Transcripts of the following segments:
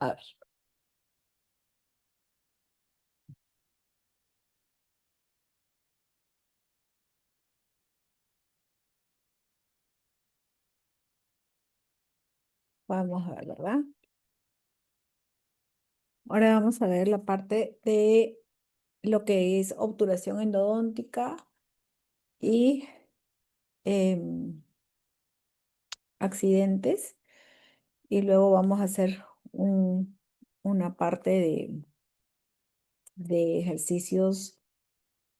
A ver, vamos a ver, ¿verdad? Ahora vamos a ver la parte de lo que es obturación endodóntica y em, accidentes. Y luego vamos a hacer una parte de ejercicios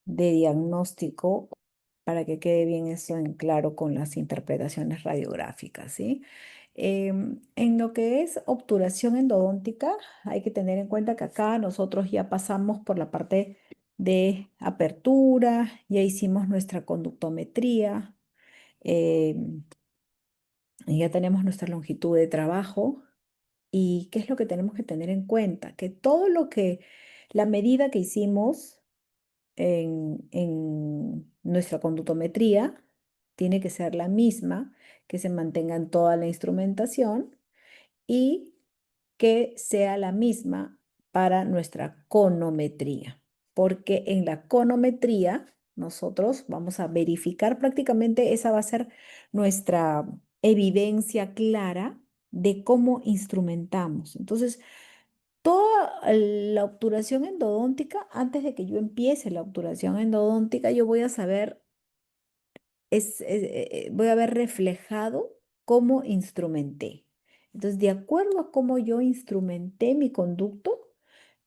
de diagnóstico para que quede bien eso en claro con las interpretaciones radiográficas, ¿sí? En lo que es obturación endodóntica, hay que tener en cuenta que acá nosotros ya pasamos por la parte de apertura, ya hicimos nuestra conductometría, em, y ya tenemos nuestra longitud de trabajo. ¿Y qué es lo que tenemos que tener en cuenta? Que todo la medida que hicimos en nuestra conductometría tiene que ser la misma, que se mantenga en toda la instrumentación y que sea la misma para nuestra conometría, porque en la conometría nosotros vamos a verificar prácticamente, esa va a ser nuestra evidencia clara de cómo instrumentamos. Entonces, toda la obturación endodóntica, antes de que yo empiece la obturación endodóntica, yo voy a saber, voy a ver reflejado cómo instrumenté. Entonces, de acuerdo a cómo yo instrumenté mi conducto,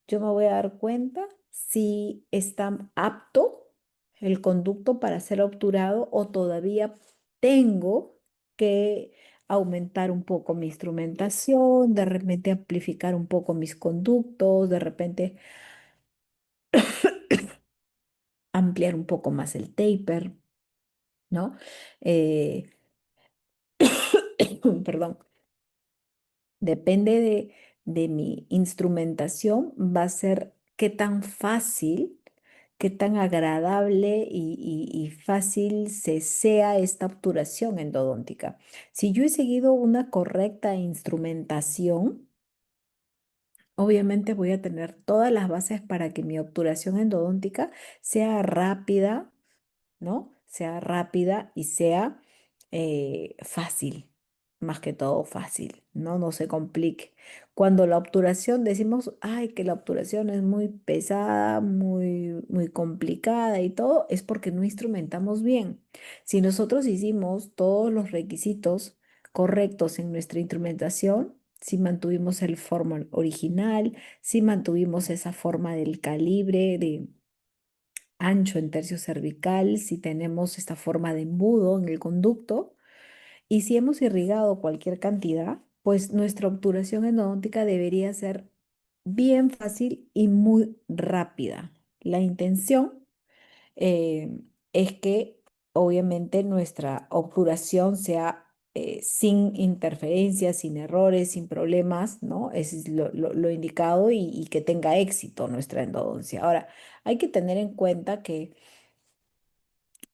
yo me voy a dar cuenta si está apto el conducto para ser obturado o todavía tengo que aumentar un poco mi instrumentación, de repente amplificar un poco mis conductos, de repente ampliar un poco más el taper, ¿no? Eh, perdón. Depende de mi instrumentación, va a ser qué tan fácil, qué tan agradable y fácil se sea esta obturación endodóntica. Si yo he seguido una correcta instrumentación, obviamente voy a tener todas las bases para que mi obturación endodóntica sea rápida, ¿no? Sea rápida y sea fácil, más que todo fácil, ¿no? No se complique. Cuando la obturación decimos, ay, que la obturación es muy pesada, muy complicada y todo, es porque no instrumentamos bien. Si nosotros hicimos todos los requisitos correctos en nuestra instrumentación, si mantuvimos el forma original, si mantuvimos esa forma del calibre de ancho en tercio cervical, si tenemos esta forma de embudo en el conducto y si hemos irrigado cualquier cantidad, pues nuestra obturación endodóntica debería ser bien fácil y muy rápida. La intención es que obviamente nuestra obturación sea sin interferencias, sin errores, sin problemas, ¿no? Ese es lo indicado y que tenga éxito nuestra endodoncia. Ahora, hay que tener en cuenta que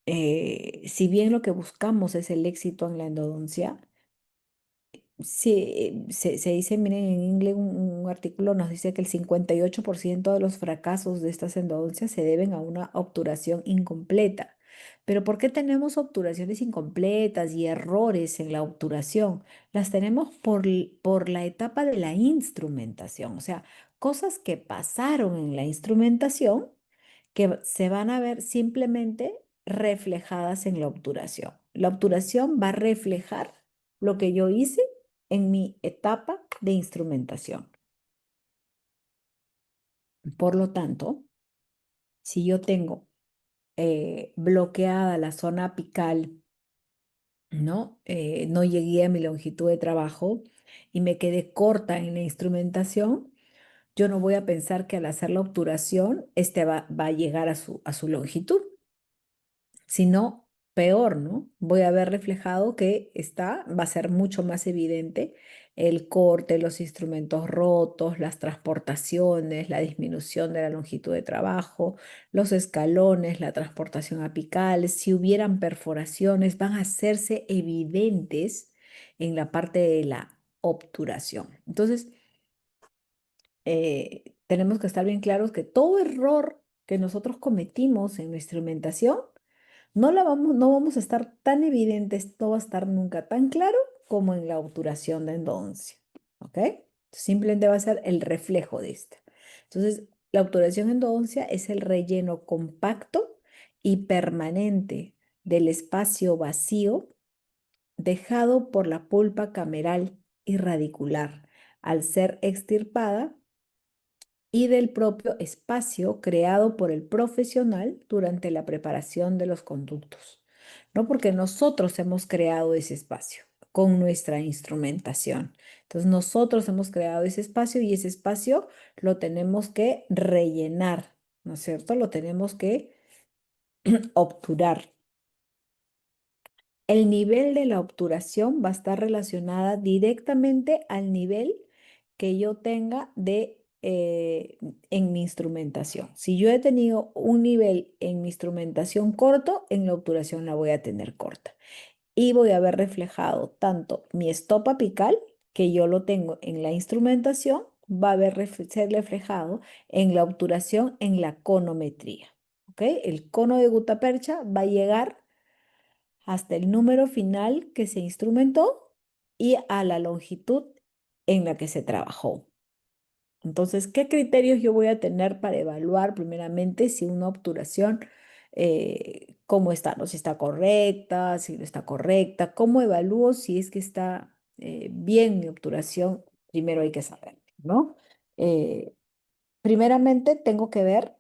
si bien lo que buscamos es el éxito en la endodoncia, sí, se dice, miren, en inglés un artículo nos dice que el 58% de los fracasos de estas endodoncias se deben a una obturación incompleta. Pero ¿por qué tenemos obturaciones incompletas y errores en la obturación? Las tenemos por la etapa de la instrumentación, o sea, cosas que pasaron en la instrumentación que se van a ver simplemente reflejadas en la obturación. La obturación va a reflejar lo que yo hice en mi etapa de instrumentación. Por lo tanto, si yo tengo bloqueada la zona apical, ¿no? No llegué a mi longitud de trabajo y me quedé corta en la instrumentación, yo no voy a pensar que al hacer la obturación, este va a llegar a su longitud, sino peor, ¿no? Voy a ver reflejado que va a ser mucho más evidente el corte, los instrumentos rotos, las transportaciones, la disminución de la longitud de trabajo, los escalones, la transportación apical. Si hubieran perforaciones, van a hacerse evidentes en la parte de la obturación. Entonces, tenemos que estar bien claros que todo error que nosotros cometimos en nuestra instrumentación, no vamos a estar tan evidentes, no va a estar nunca tan claro como en la obturación de endodoncia, ¿ok? Simplemente va a ser el reflejo de esta. Entonces, la obturación endodoncia es el relleno compacto y permanente del espacio vacío dejado por la pulpa cameral y radicular al ser extirpada y del propio espacio creado por el profesional durante la preparación de los conductos. No porque nosotros hemos creado ese espacio con nuestra instrumentación. Entonces nosotros hemos creado ese espacio y ese espacio lo tenemos que rellenar, ¿no es cierto? Lo tenemos que obturar. El nivel de la obturación va a estar relacionada directamente al nivel que yo tenga en mi instrumentación. Si yo he tenido un nivel en mi instrumentación corto, en la obturación la voy a tener corta. Y voy a ver reflejado tanto mi stop apical, que yo lo tengo en la instrumentación, va a ser reflejado en la obturación en la conometría. ¿Ok? El cono de gutapercha va a llegar hasta el número final que se instrumentó y a la longitud en la que se trabajó. Entonces, ¿qué criterios yo voy a tener para evaluar primeramente si una obturación, cómo está, ¿no? Si está correcta, si no está correcta? ¿Cómo evalúo si es que está bien mi obturación? Primero hay que saber, ¿no? Eh, Primeramente tengo que ver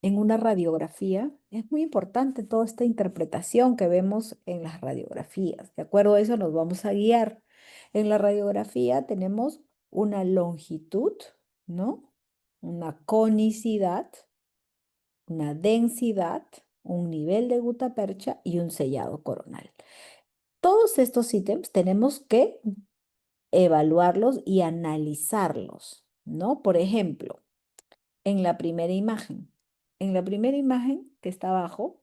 en una radiografía. Es muy importante toda esta interpretación que vemos en las radiografías. De acuerdo a eso nos vamos a guiar. En la radiografía tenemos una longitud, ¿no? Una conicidad, una densidad, un nivel de gutapercha y un sellado coronal. Todos estos ítems tenemos que evaluarlos y analizarlos, ¿no? Por ejemplo, en la primera imagen. En la primera imagen que está abajo,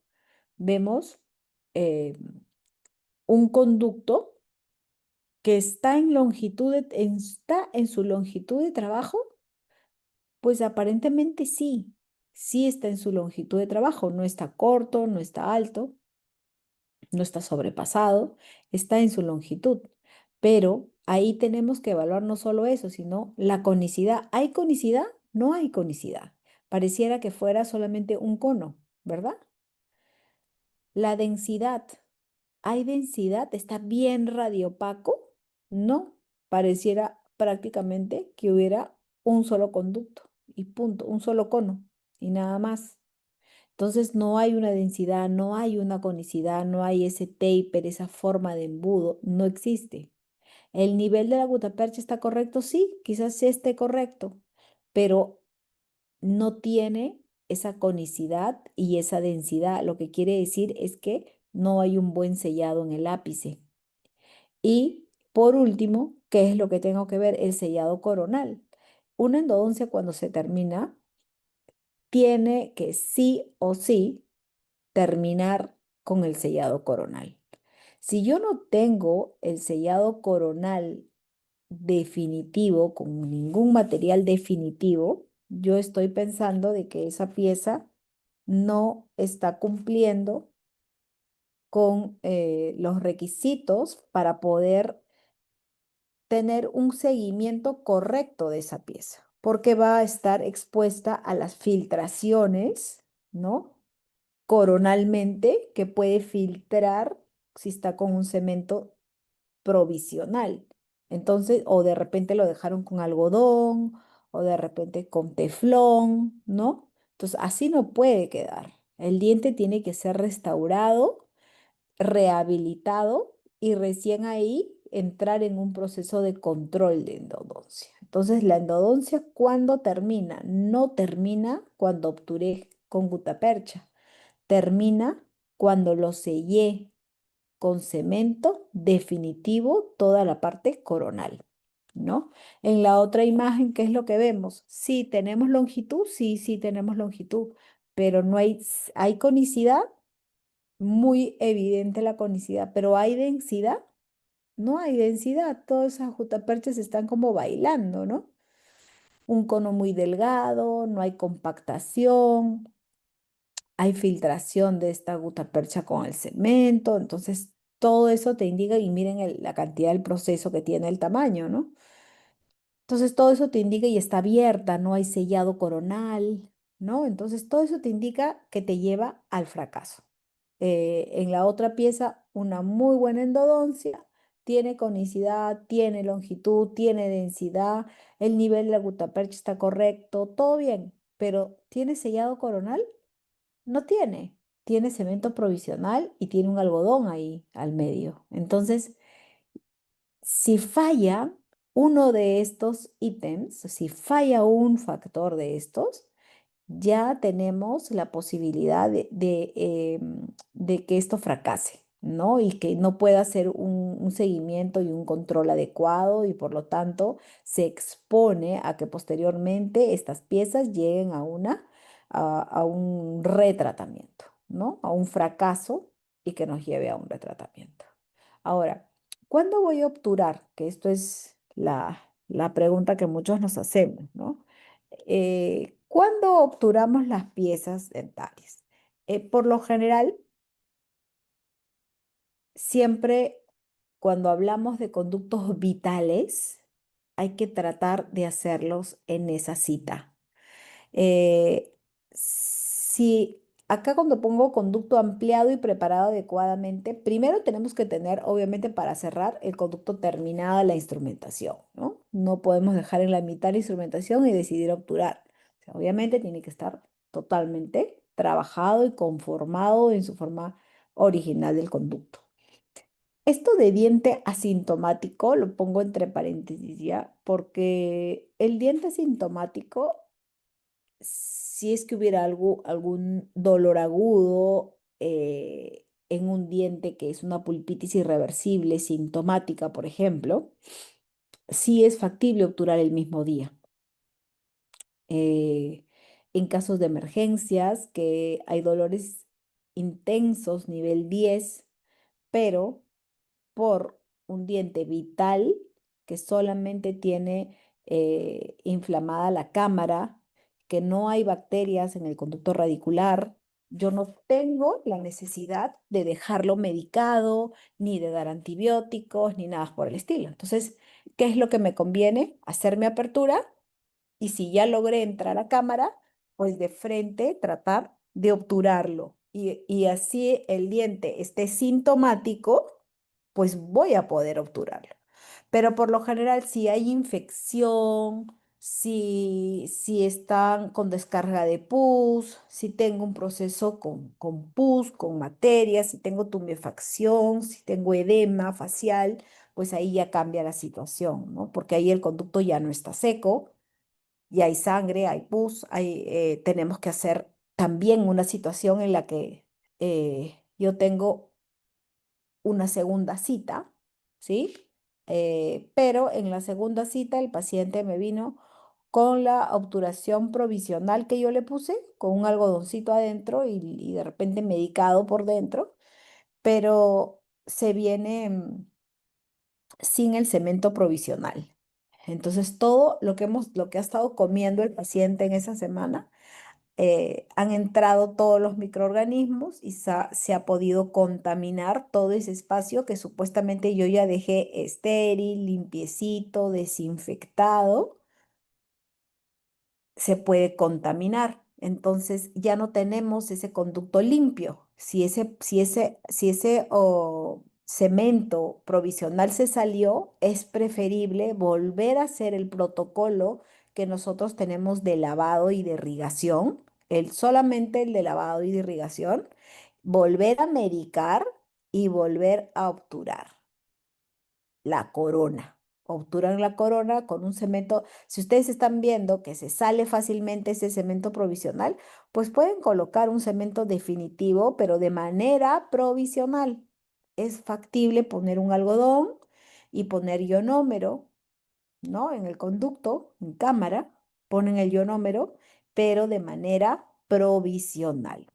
vemos eh, un conducto que está está en su longitud de trabajo, pues aparentemente sí, sí está en su longitud de trabajo, no está corto, no está alto, no está sobrepasado, está en su longitud. Pero ahí tenemos que evaluar no solo eso, sino la conicidad. ¿Hay conicidad? No hay conicidad. Pareciera que fuera solamente un cono, ¿verdad? La densidad. ¿Hay densidad? ¿Está bien radiopaco? No. Pareciera prácticamente que hubiera un solo conducto y punto, un solo cono y nada más. Entonces no hay una densidad, no hay una conicidad, no hay ese taper, esa forma de embudo, no existe. ¿El nivel de la gutapercha está correcto? Sí, quizás sí esté correcto, pero no tiene esa conicidad y esa densidad. Lo que quiere decir es que no hay un buen sellado en el ápice. Y por último, ¿qué es lo que tengo que ver? El sellado coronal. Una endodoncia cuando se termina tiene que sí o sí terminar con el sellado coronal. Si yo no tengo el sellado coronal definitivo, con ningún material definitivo, yo estoy pensando de que esa pieza no está cumpliendo con los requisitos para poder tener un seguimiento correcto de esa pieza, porque va a estar expuesta a las filtraciones, ¿no? Coronalmente, que puede filtrar si está con un cemento provisional. Entonces, o de repente lo dejaron con algodón, o de repente con teflón, ¿no? Entonces, así no puede quedar. El diente tiene que ser restaurado, rehabilitado y recién ahí entrar en un proceso de control de endodoncia. Entonces, la endodoncia, ¿cuándo termina? No termina cuando obturé con gutapercha. Termina cuando lo sellé con cemento definitivo toda la parte coronal, ¿no? En la otra imagen, ¿qué es lo que vemos? Sí, tenemos longitud, sí, sí tenemos longitud, pero no hay conicidad, muy evidente la conicidad, pero ¿hay densidad? No hay densidad, todas esas jutaperchas están como bailando, ¿no? un cono muy delgado, no hay compactación, hay filtración de esta gutapercha con el cemento, entonces todo eso te indica, y miren la cantidad del proceso que tiene el tamaño, ¿no? Entonces todo eso te indica y está abierta, no hay sellado coronal, ¿no? Entonces todo eso te indica que te lleva al fracaso. En la otra pieza, una muy buena endodoncia, tiene conicidad, tiene longitud, tiene densidad, el nivel de la gutapercha está correcto, todo bien, pero ¿tiene sellado coronal? No tiene. Tiene cemento provisional y tiene un algodón ahí al medio. Entonces, si falla uno de estos ítems, si falla un factor de estos, ya tenemos la posibilidad de que esto fracase, ¿no? Y que no pueda hacer un seguimiento y un control adecuado y por lo tanto se expone a que posteriormente estas piezas lleguen a un retratamiento, ¿no? A un fracaso y que nos lleve a un retratamiento. Ahora, ¿cuándo voy a obturar? Que esto es la pregunta que muchos nos hacemos, ¿no? ¿Cuándo obturamos las piezas dentales? Por lo general, siempre cuando hablamos de conductos vitales, hay que tratar de hacerlos en esa cita. Eh, si acá cuando pongo conducto ampliado y preparado adecuadamente, primero tenemos que tener, obviamente, para cerrar el conducto terminada la instrumentación, ¿no? No podemos dejar en la mitad la instrumentación y decidir obturar. O sea, obviamente tiene que estar totalmente trabajado y conformado en su forma original del conducto. Esto de diente asintomático lo pongo entre paréntesis ya, porque el diente asintomático si es que hubiera algún dolor agudo en un diente que es una pulpitis irreversible, sintomática, por ejemplo, sí es factible obturar el mismo día. Eh, en casos de emergencias, que hay dolores intensos, nivel 10, pero por un diente vital que solamente tiene inflamada la cámara, que no hay bacterias en el conducto radicular. Yo no tengo la necesidad de dejarlo medicado, ni de dar antibióticos, ni nada por el estilo. Entonces, ¿qué es lo que me conviene? Hacer mi apertura y si ya logré entrar a cámara, pues de frente tratar de obturarlo. Y así el diente esté sintomático, pues voy a poder obturarlo. Pero por lo general, si hay infección, si están con descarga de pus, si tengo un proceso con pus, con materia, si tengo tumefacción, si tengo edema facial, pues ahí ya cambia la situación, ¿no? Porque ahí el conducto ya no está seco, y hay sangre, hay pus, tenemos que hacer también una situación en la que yo tengo una segunda cita, ¿sí? Pero en la segunda cita el paciente me vino con la obturación provisional que yo le puse, con un algodoncito adentro y de repente medicado por dentro, pero se viene sin el cemento provisional. Entonces, todo lo que ha estado comiendo el paciente en esa semana, han entrado todos los microorganismos y se ha podido contaminar todo ese espacio que supuestamente yo ya dejé estéril, limpiecito, desinfectado, se puede contaminar. Entonces ya no tenemos ese conducto limpio. Si ese cemento provisional se salió, es preferible volver a hacer el protocolo que nosotros tenemos de lavado y de irrigación, solamente el de lavado y de irrigación, volver a medicar y volver a obturar la corona. Obturan la corona con un cemento. Si ustedes están viendo que se sale fácilmente ese cemento provisional, pues pueden colocar un cemento definitivo, pero de manera provisional. Es factible poner un algodón y poner ionómero, ¿no? En el conducto, en cámara, ponen el ionómero, pero de manera provisional.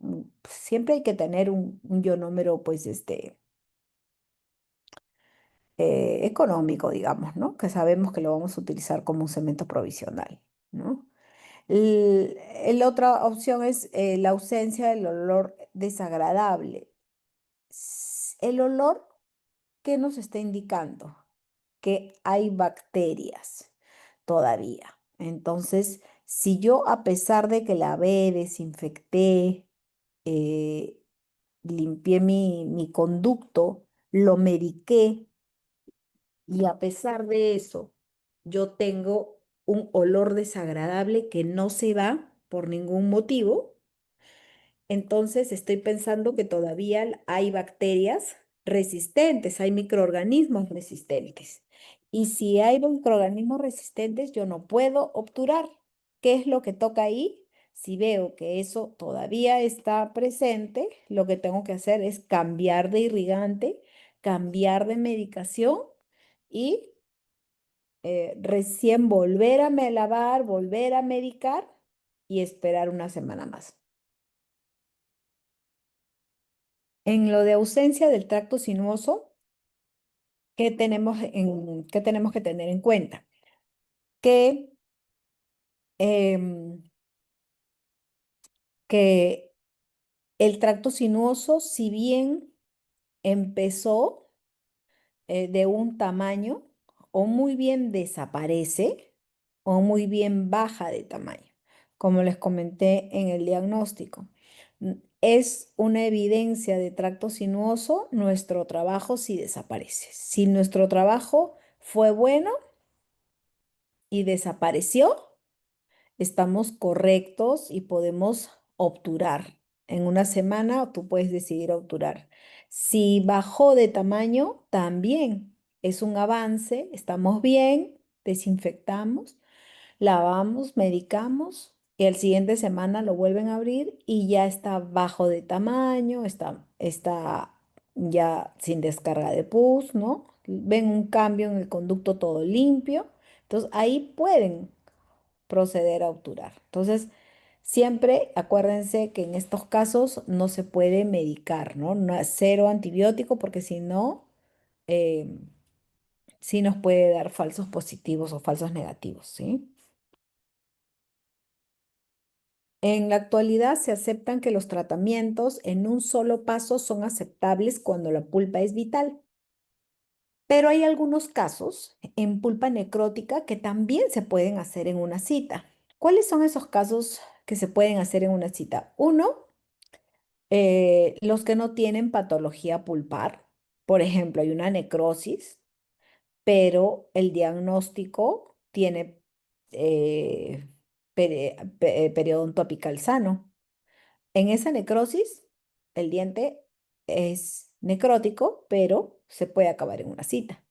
Siempre hay que tener un ionómero, pues, económico, digamos, ¿no? Que sabemos que lo vamos a utilizar como un cemento provisional. ¿no? Otra opción es la ausencia del olor desagradable. El olor, ¿qué nos está indicando? Que hay bacterias todavía. Entonces, si yo a pesar de que lavé, desinfecté, eh, limpié mi conducto, lo mediqué y a pesar de eso, yo tengo un olor desagradable que no se va por ningún motivo, entonces estoy pensando que todavía hay bacterias resistentes, hay microorganismos resistentes. Y si hay microorganismos resistentes, yo no puedo obturar. ¿Qué es lo que toca ahí? Si veo que eso todavía está presente, lo que tengo que hacer es cambiar de irrigante, cambiar de medicación y recién volver a lavar, volver a medicar y esperar una semana más. En lo de ausencia del tracto sinuoso, qué tenemos que tener en cuenta? Que, em, que el tracto sinuoso, si bien empezó de un tamaño, o muy bien desaparece, o muy bien baja de tamaño, como les comenté en el diagnóstico. Es una evidencia de tracto sinuoso nuestro trabajo si desaparece. Si nuestro trabajo fue bueno y desapareció, estamos correctos y podemos obturar. En una semana tú puedes decidir obturar. Si bajó de tamaño, también es un avance, estamos bien, desinfectamos, lavamos, medicamos y el siguiente semana lo vuelven a abrir y ya está bajo de tamaño, está ya sin descarga de pus, ¿no? Ven un cambio en el conducto todo limpio. Entonces ahí pueden proceder a obturar. Entonces, siempre acuérdense que en estos casos no se puede medicar, ¿no? Cero antibiótico porque si no, eh, sí nos puede dar falsos positivos o falsos negativos, ¿sí? En la actualidad se aceptan que los tratamientos en un solo paso son aceptables cuando la pulpa es vital, pero hay algunos casos en pulpa necrótica que también se pueden hacer en una cita. ¿Cuáles son esos casos que se pueden hacer en una cita? Uno, los que no tienen patología pulpar. Por ejemplo, hay una necrosis, pero el diagnóstico tiene periodonto apical sano. En esa necrosis, el diente es necrótico, pero se puede acabar en una cita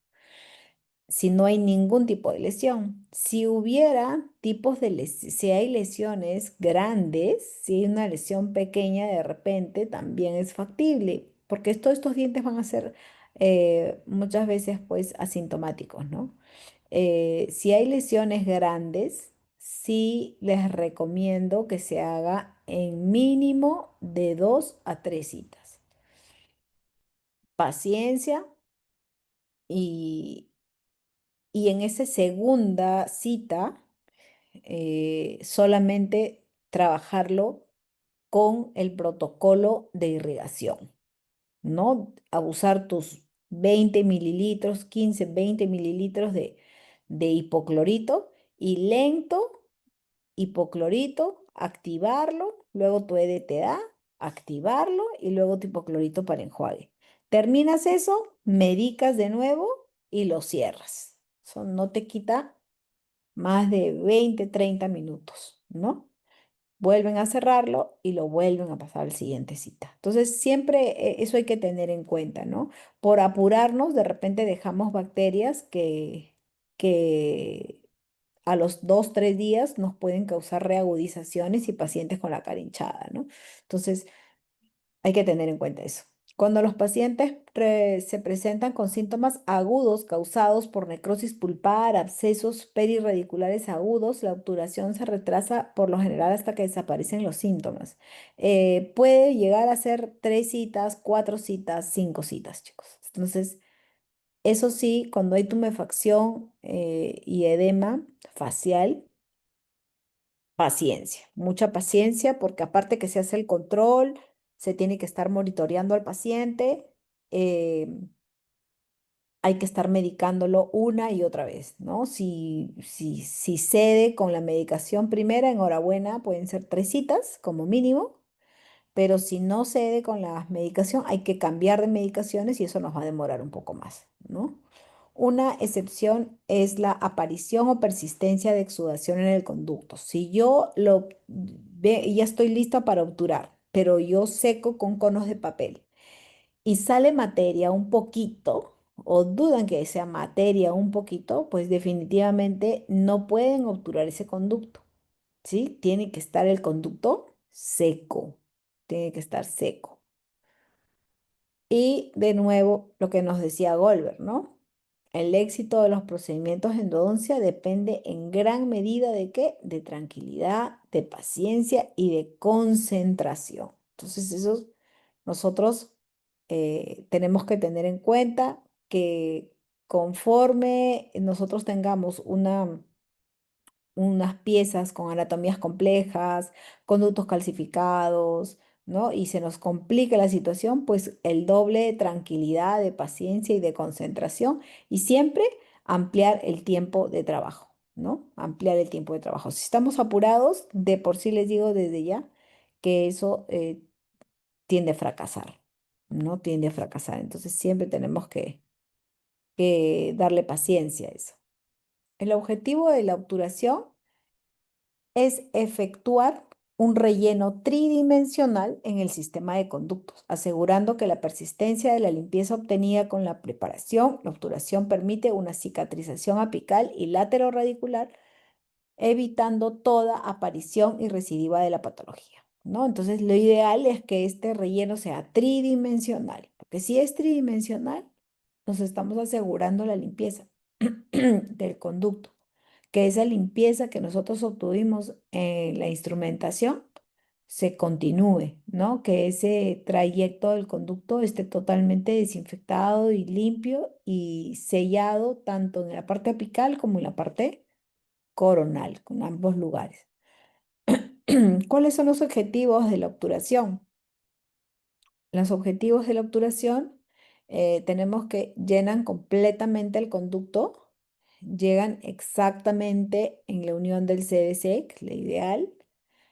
si no hay ningún tipo de lesión. Si hubiera tipos de si hay lesiones grandes, si hay una lesión pequeña de repente, también es factible, porque todos estos dientes van a ser muchas veces pues asintomáticos, ¿no? Si hay lesiones grandes, sí les recomiendo que se haga en mínimo de 2 a 3 citas. Paciencia y, y en esa segunda cita solamente trabajarlo con el protocolo de irrigación, ¿no? Abusar tus 20 mililitros, 15, 20 mililitros de hipoclorito y lento hipoclorito, activarlo, luego tu EDTA, activarlo y luego tu hipoclorito para enjuague. Terminas eso, medicas de nuevo y lo cierras. Eso no te quita más de 20, 30 minutos, ¿no? Vuelven a cerrarlo y lo vuelven a pasar al siguiente cita. Entonces, siempre eso hay que tener en cuenta, ¿no? Por apurarnos, de repente dejamos bacterias que a los 2, 3 días nos pueden causar reagudizaciones y pacientes con la cara hinchada, ¿no? Entonces, hay que tener en cuenta eso. Cuando los pacientes se presentan con síntomas agudos causados por necrosis pulpar, abscesos perirradiculares agudos, la obturación se retrasa por lo general hasta que desaparecen los síntomas. Puede llegar a ser 3 citas, 4 citas, 5 citas, chicos. Entonces, eso sí, cuando hay tumefacción y edema facial, paciencia, mucha paciencia, porque aparte que se hace el control, se tiene que estar monitoreando al paciente, eh, hay que estar medicándolo una y otra vez, ¿no? Si cede con la medicación primera, enhorabuena, pueden ser 3 citas como mínimo, pero si no cede con la medicación, hay que cambiar de medicaciones y eso nos va a demorar un poco más, ¿no? Una excepción es la aparición o persistencia de exudación en el conducto. Si yo lo ve, ya estoy lista para obturar, pero yo seco con conos de papel y sale materia un poquito, o dudan que sea materia un poquito, pues definitivamente no pueden obturar ese conducto, ¿sí? Tiene que estar el conducto seco, tiene que estar seco. Y de nuevo, lo que nos decía Goldberg, ¿no? El éxito de los procedimientos de endodoncia depende en gran medida de qué? De tranquilidad, de paciencia y de concentración. Entonces, eso nosotros tenemos que tener en cuenta que conforme nosotros tengamos unas piezas con anatomías complejas, conductos calcificados, ¿no? Y se nos complica la situación, pues el doble de tranquilidad, de paciencia y de concentración y siempre ampliar el tiempo de trabajo, ¿no? Ampliar el tiempo de trabajo. Si estamos apurados, de por sí les digo desde ya que eso tiende a fracasar, ¿no? Tiende a fracasar. Entonces siempre tenemos que darle paciencia a eso. El objetivo de la obturación es efectuar un relleno tridimensional en el sistema de conductos, asegurando que la persistencia de la limpieza obtenida con la preparación, la obturación permite una cicatrización apical y lateroradicular, evitando toda aparición y recidiva de la patología, ¿no? Entonces, lo ideal es que este relleno sea tridimensional, porque si es tridimensional, nos estamos asegurando la limpieza del conducto, que esa limpieza que nosotros obtuvimos en la instrumentación se continúe, ¿no? Que ese trayecto del conducto esté totalmente desinfectado y limpio y sellado tanto en la parte apical como en la parte coronal, con ambos lugares. ¿Cuáles son los objetivos de la obturación? Los objetivos de la obturación tenemos que llenan completamente el conducto, llegan exactamente en la unión del CDC, que es la ideal,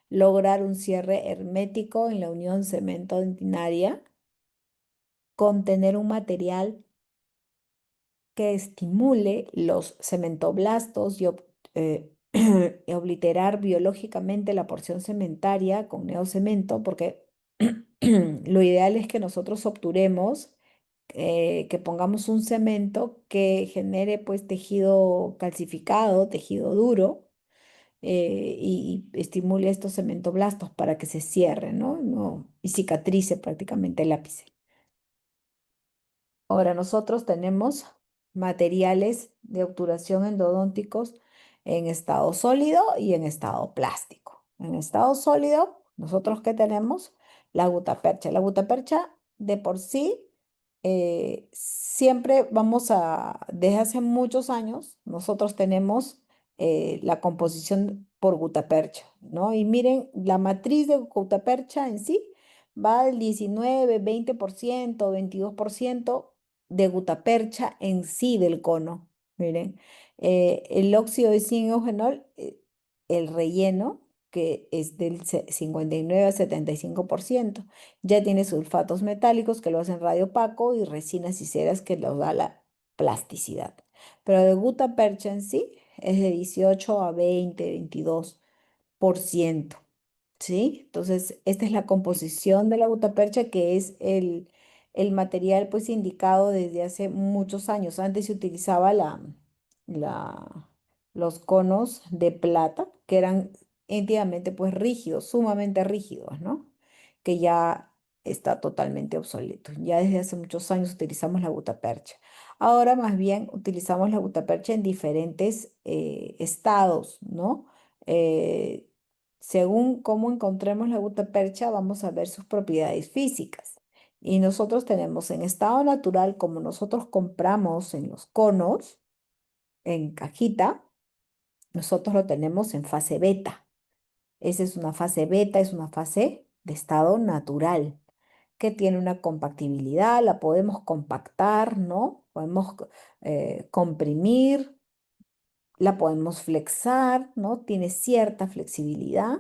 lograr un cierre hermético en la unión cemento-dentinaria, contener un material que estimule los cementoblastos y obliterar biológicamente la porción cementaria con neocemento, porque lo ideal es que nosotros obturemos, que pongamos un cemento que genere pues tejido calcificado, tejido duro, y estimule estos cementoblastos para que se cierren, ¿no? Y cicatrice prácticamente el ápice. Ahora, nosotros tenemos materiales de obturación endodónticos en estado sólido y en estado plástico. En estado sólido, nosotros ¿qué tenemos? La gutapercha. La gutapercha de por sí, siempre desde hace muchos años, nosotros tenemos la composición por gutapercha, ¿no? Y miren, la matriz de gutapercha en sí va del 19, 20%, 22% de gutapercha en sí del cono. Miren, el óxido de zinc eugenol, el relleno, que es del 59 a 75%, ya tiene sulfatos metálicos que lo hacen radiopaco y resinas y ceras que lo da la plasticidad. Pero de gutapercha en sí es de 18 a 20, 22%. ¿Sí? Entonces, esta es la composición de la gutapercha, que es el material pues indicado desde hace muchos años. Antes se utilizaba la, los conos de plata, que eran íntimamente pues rígidos, sumamente rígidos, ¿no? Que ya está totalmente obsoleto. Ya desde hace muchos años utilizamos la gutapercha. Ahora más bien utilizamos la gutapercha en diferentes estados, ¿no? Eh, Según cómo encontremos la gutapercha, vamos a ver sus propiedades físicas. Y nosotros tenemos en estado natural, como nosotros compramos en los conos, en cajita, nosotros lo tenemos en fase beta. Esa es una fase beta, es una fase de estado natural, que tiene una compactibilidad, la podemos compactar, ¿no? Podemos comprimir, la podemos flexar, ¿no? Tiene cierta flexibilidad,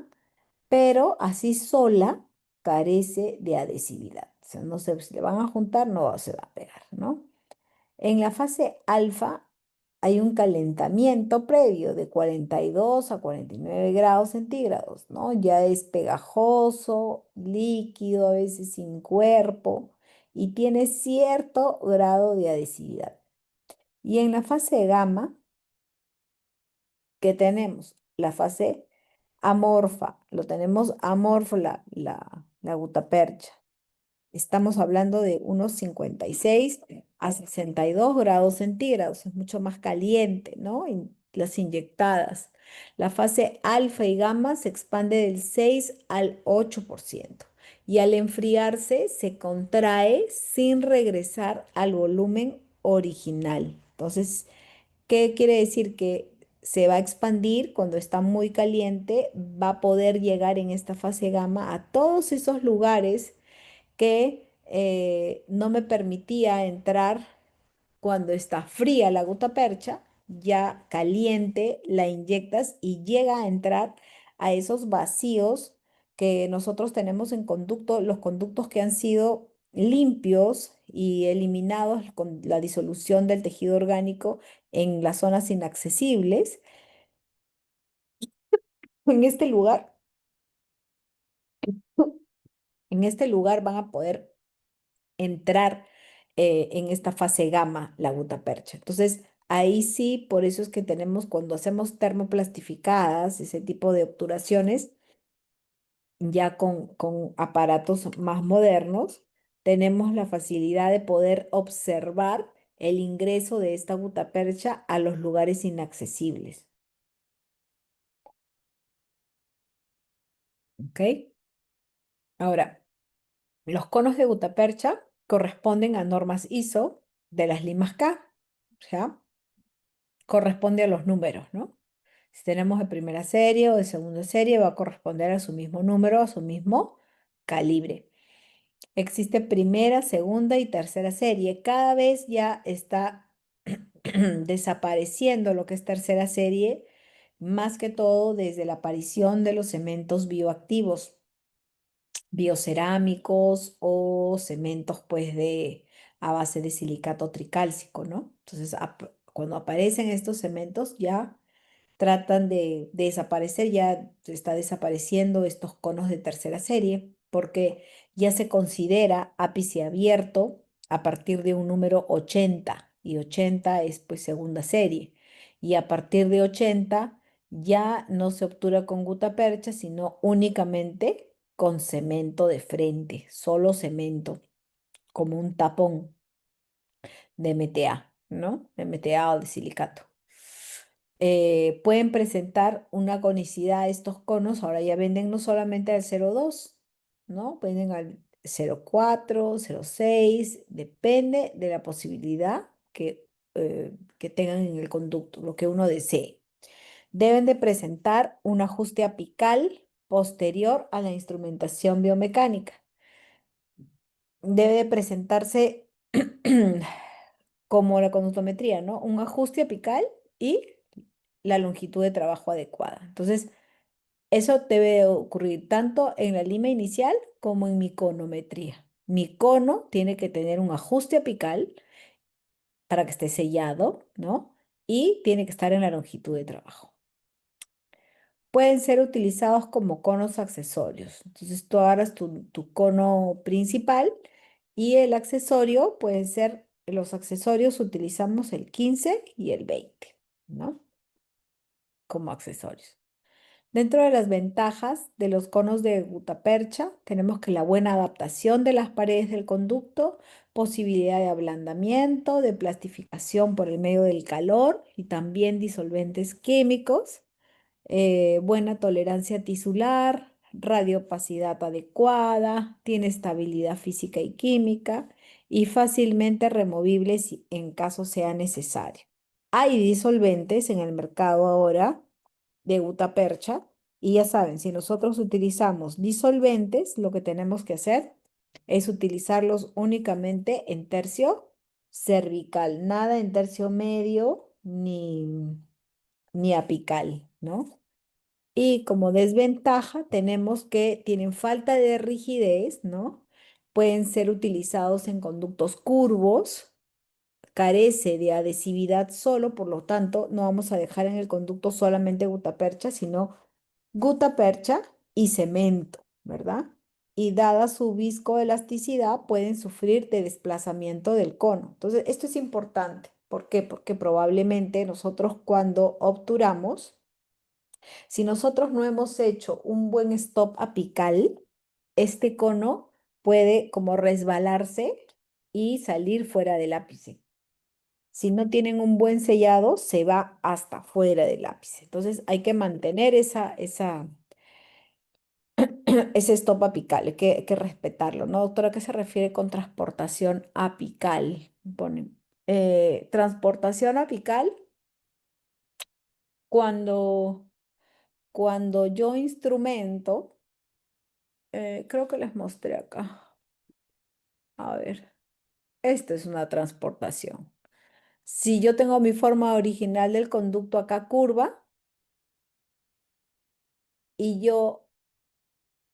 pero así sola carece de adhesividad. O sea, no se, si le van a juntar, no se va a pegar, ¿no? En la fase alfa hay un calentamiento previo de 42 a 49 grados centígrados, ¿no? Ya es pegajoso, líquido, a veces sin cuerpo y tiene cierto grado de adhesividad. Y en la fase gamma, ¿qué tenemos? La fase amorfa, lo tenemos amorfo la gutapercha. Estamos hablando de unos 56 a 62 grados centígrados, es mucho más caliente, ¿no? Las inyectadas. La fase alfa y gamma se expande del 6 al 8% y al enfriarse se contrae sin regresar al volumen original. Entonces, ¿qué quiere decir? Que se va a expandir cuando está muy caliente, va a poder llegar en esta fase gamma a todos esos lugares que no me permitía entrar cuando está fría la gutapercha, ya caliente la inyectas y llega a entrar a esos vacíos que nosotros tenemos en conducto, los conductos que han sido limpios y eliminados con la disolución del tejido orgánico en las zonas inaccesibles. En este lugar, en este lugar van a poder entrar en esta fase gamma la gutapercha. Entonces, ahí sí, por eso es que tenemos, cuando hacemos termoplastificadas, ese tipo de obturaciones, ya con aparatos más modernos, tenemos la facilidad de poder observar el ingreso de esta gutapercha a los lugares inaccesibles. ¿Ok? Ahora, los conos de gutapercha corresponden a normas ISO de las limas K, ¿ya? Corresponde a los números, ¿no? Si tenemos de primera serie o de segunda serie, va a corresponder a su mismo número, a su mismo calibre. Existe primera, segunda y tercera serie. Cada vez ya está desapareciendo lo que es tercera serie, más que todo desde la aparición de los cementos bioactivos, biocerámicos o cementos pues a base de silicato tricálcico, ¿no? Entonces, cuando aparecen estos cementos ya tratan de desaparecer, ya se está desapareciendo estos conos de tercera serie, porque ya se considera ápice abierto a partir de un número 80, y 80 es pues segunda serie, y a partir de 80 ya no se obtura con gutapercha, sino únicamente con cemento de frente, solo cemento, como un tapón de MTA, ¿no? De MTA o de silicato. Pueden presentar una conicidad estos conos, ahora ya venden no solamente al 0,2, ¿no? Venden al 0,4, 0,6, depende de la posibilidad que tengan en el conducto, lo que uno desee. Deben de presentar un ajuste apical posterior a la instrumentación biomecánica. Debe de presentarse como la conductometría, ¿no? Un ajuste apical y la longitud de trabajo adecuada. Entonces, eso debe ocurrir tanto en la lima inicial como en mi conometría. Mi cono tiene que tener un ajuste apical para que esté sellado, ¿no? Y tiene que estar en la longitud de trabajo. Pueden ser utilizados como conos accesorios. Entonces, tú agarras tu cono principal y el accesorio pueden ser, los accesorios utilizamos el 15 y el 20, ¿no? Como accesorios. Dentro de las ventajas de los conos de gutapercha, tenemos que la buena adaptación de las paredes del conducto, posibilidad de ablandamiento, de plastificación por el medio del calor y también disolventes químicos, buena tolerancia tisular, radiopacidad adecuada, tiene estabilidad física y química y fácilmente removible si en caso sea necesario. Hay disolventes en el mercado ahora de gutapercha Y ya saben, si nosotros utilizamos disolventes, lo que tenemos que hacer es utilizarlos únicamente en tercio cervical, nada en tercio medio ni apical, ¿no? Y como desventaja tenemos que tienen falta de rigidez, ¿no? Pueden ser utilizados en conductos curvos, carece de adhesividad solo, por lo tanto, no vamos a dejar en el conducto solamente gutapercha, sino gutapercha y cemento, ¿verdad? Y dada su viscoelasticidad, pueden sufrir de desplazamiento del cono. Entonces, esto es importante. ¿Por qué? Porque probablemente nosotros cuando obturamos, si nosotros no hemos hecho un buen stop apical, este cono puede como resbalarse y salir fuera del ápice. Si no tienen un buen sellado, se va hasta fuera del ápice. Entonces hay que mantener ese stop apical, hay que respetarlo, ¿no, doctora? ¿A qué se refiere con transportación apical? Pone, transportación apical cuando, cuando yo instrumento, creo que les mostré acá. A ver, esta es una transportación. Si yo tengo mi forma original del conducto acá curva y yo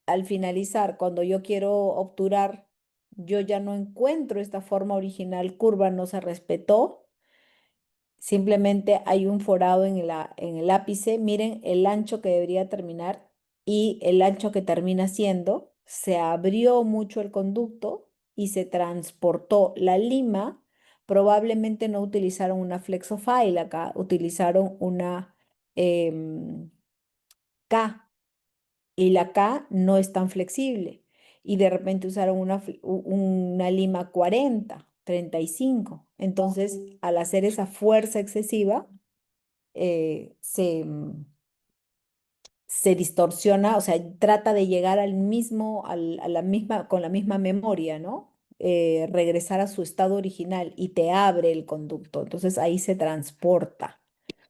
al finalizar, cuando yo quiero obturar, yo ya no encuentro esta forma original curva, no se respetó, simplemente hay un forado en el ápice, miren el ancho que debería terminar y el ancho que termina siendo, se abrió mucho el conducto y se transportó la lima, probablemente no utilizaron una flexofile acá, utilizaron una K y la K no es tan flexible. Y de repente usaron una lima 40, 35. Entonces, al hacer esa fuerza excesiva, eh, se, mm, se distorsiona, o sea, trata de llegar al mismo, a la misma, con la misma memoria, ¿no? Regresar a su estado original y te abre el conducto. Entonces ahí se transporta,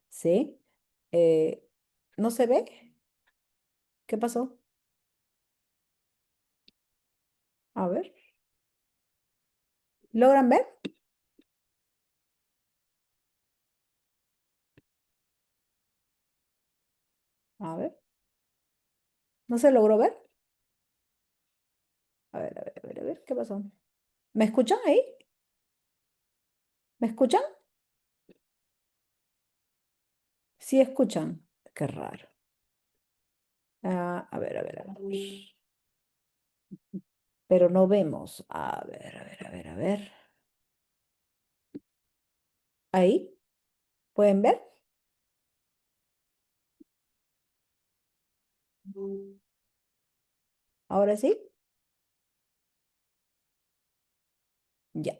¿sí? Eh, ¿No se ve? ¿Qué pasó? A ver, ¿logran ver? A ver. ¿No se logró ver? A ver, a ver, a ver, a ver, ¿qué pasó? ¿Me escuchan ahí? ¿Me escuchan? Sí, escuchan. Qué raro. Ah, a ver, a ver, a ver. Pero no vemos. A ver, a ver, a ver, a ver. ¿Ahí? ¿Pueden ver? ¿Ahora sí? Ya.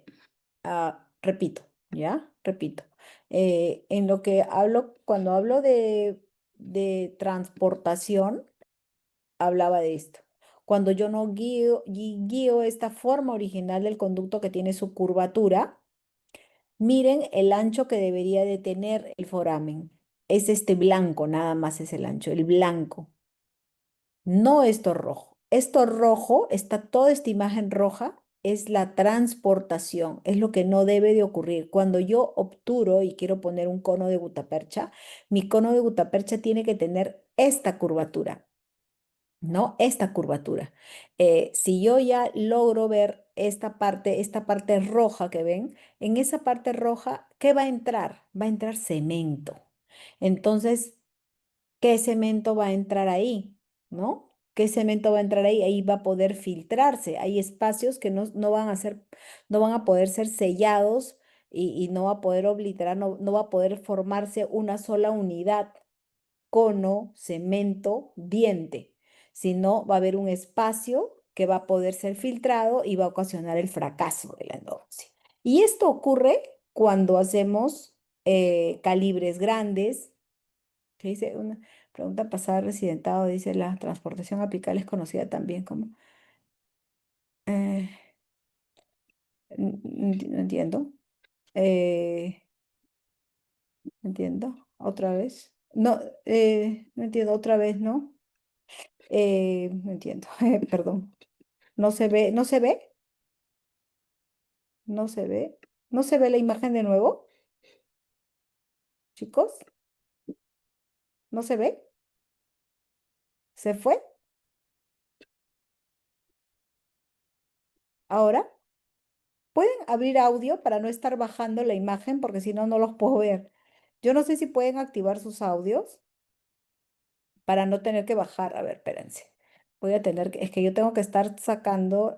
Repito, ¿ya? Repito. En lo que hablo, cuando hablo de transportación, hablaba de esto. Cuando yo no guío esta forma original del conducto que tiene su curvatura, miren el ancho que debería de tener el foramen. Es este blanco, nada más es el ancho, el blanco. No esto rojo. Esto rojo, está toda esta imagen roja, es la transportación, es lo que no debe de ocurrir. Cuando yo obturo y quiero poner un cono de gutapercha, mi cono de gutapercha tiene que tener esta curvatura. ¿No? Esta curvatura. Si yo ya logro ver esta parte roja que ven, en esa parte roja, ¿qué va a entrar? Va a entrar cemento. Entonces, ¿qué cemento va a entrar ahí? ¿No? ¿Qué cemento va a entrar ahí? Ahí va a poder filtrarse. Hay espacios que no van a ser, no van a poder ser sellados y no va a poder obliterar, no va a poder formarse una sola unidad cono, cemento, diente. Si no, va a haber un espacio que va a poder ser filtrado y va a ocasionar el fracaso de la endodoncia. Y esto ocurre cuando hacemos calibres grandes. Que dice una pregunta pasada residentado, dice la transportación apical es conocida también como... eh, no entiendo. Eh, no entiendo. Otra vez. No, no entiendo otra vez, ¿no? No entiendo, perdón. ¿No se ve? ¿No se ve? ¿No se ve? ¿No se ve la imagen de nuevo, chicos? ¿No se ve? ¿Se fue? ¿Ahora? ¿Pueden abrir audio para no estar bajando la imagen? Porque si no, no los puedo ver. Yo no sé si pueden activar sus audios para no tener que bajar. A ver, espérense. Voy a tener que, es que yo tengo que estar sacando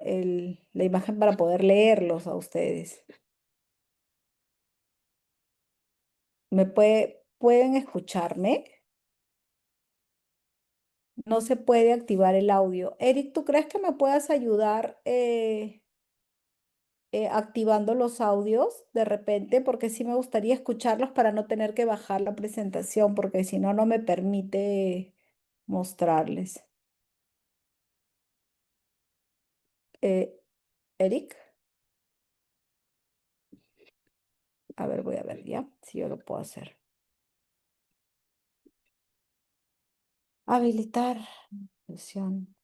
la imagen para poder leerlos a ustedes. ¿Pueden escucharme? No se puede activar el audio. Eric, ¿tú crees que me puedas ayudar activando los audios de repente? Porque sí me gustaría escucharlos para no tener que bajar la presentación, porque si no, no me permite mostrarles. Eh, Eric, a ver, voy a ver ya si yo lo puedo hacer. Habilitar. Sesión.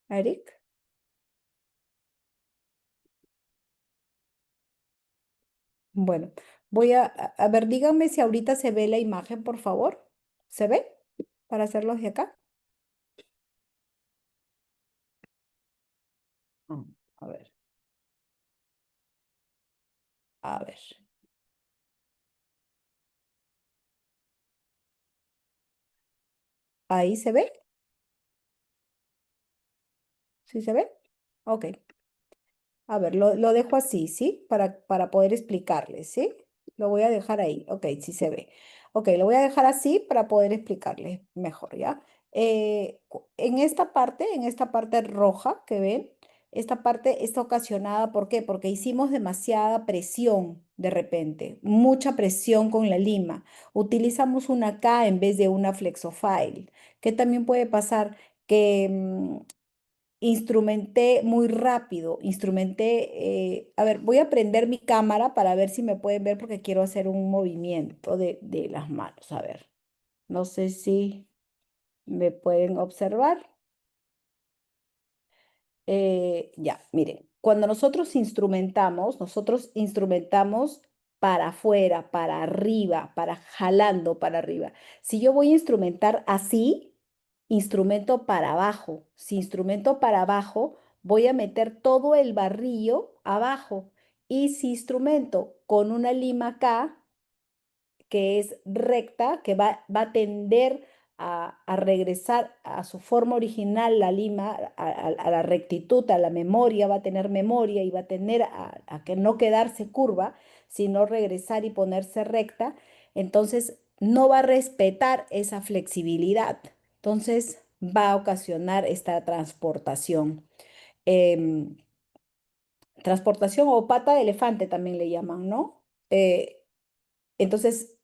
Eric, bueno, a ver, díganme si ahorita se ve la imagen, por favor. ¿Se ve? Para hacerlos de acá. Mm, A ver, a ver. ¿Ahí se ve? ¿Sí se ve? Ok. A ver, lo dejo así, ¿sí? Para poder explicarles, ¿sí? Lo voy a dejar ahí. Ok, sí se ve. Ok, lo voy a dejar así para poder explicarles mejor, ¿ya? En esta parte roja que ven, esta parte está ocasionada, ¿por qué? Porque hicimos demasiada presión de repente, mucha presión con la lima. Utilizamos una K en vez de una flexofile. ¿Qué también puede pasar? Que instrumenté muy rápido, a ver, voy a prender mi cámara para ver si me pueden ver porque quiero hacer un movimiento de las manos. A ver, no sé si me pueden observar. Ya, miren, cuando nosotros instrumentamos para afuera, para arriba, para jalando para arriba. Si yo voy a instrumentar así, instrumento para abajo. Si instrumento para abajo, voy a meter todo el barrillo abajo. Y si instrumento con una lima acá, que es recta, que va a tender a regresar a su forma original, la lima, a la rectitud, a la memoria, va a tener memoria y va a tener a que no quedarse curva, sino regresar y ponerse recta, entonces no va a respetar esa flexibilidad. Entonces va a ocasionar esta transportación. Em, Transportación o pata de elefante también le llaman, ¿no? Entonces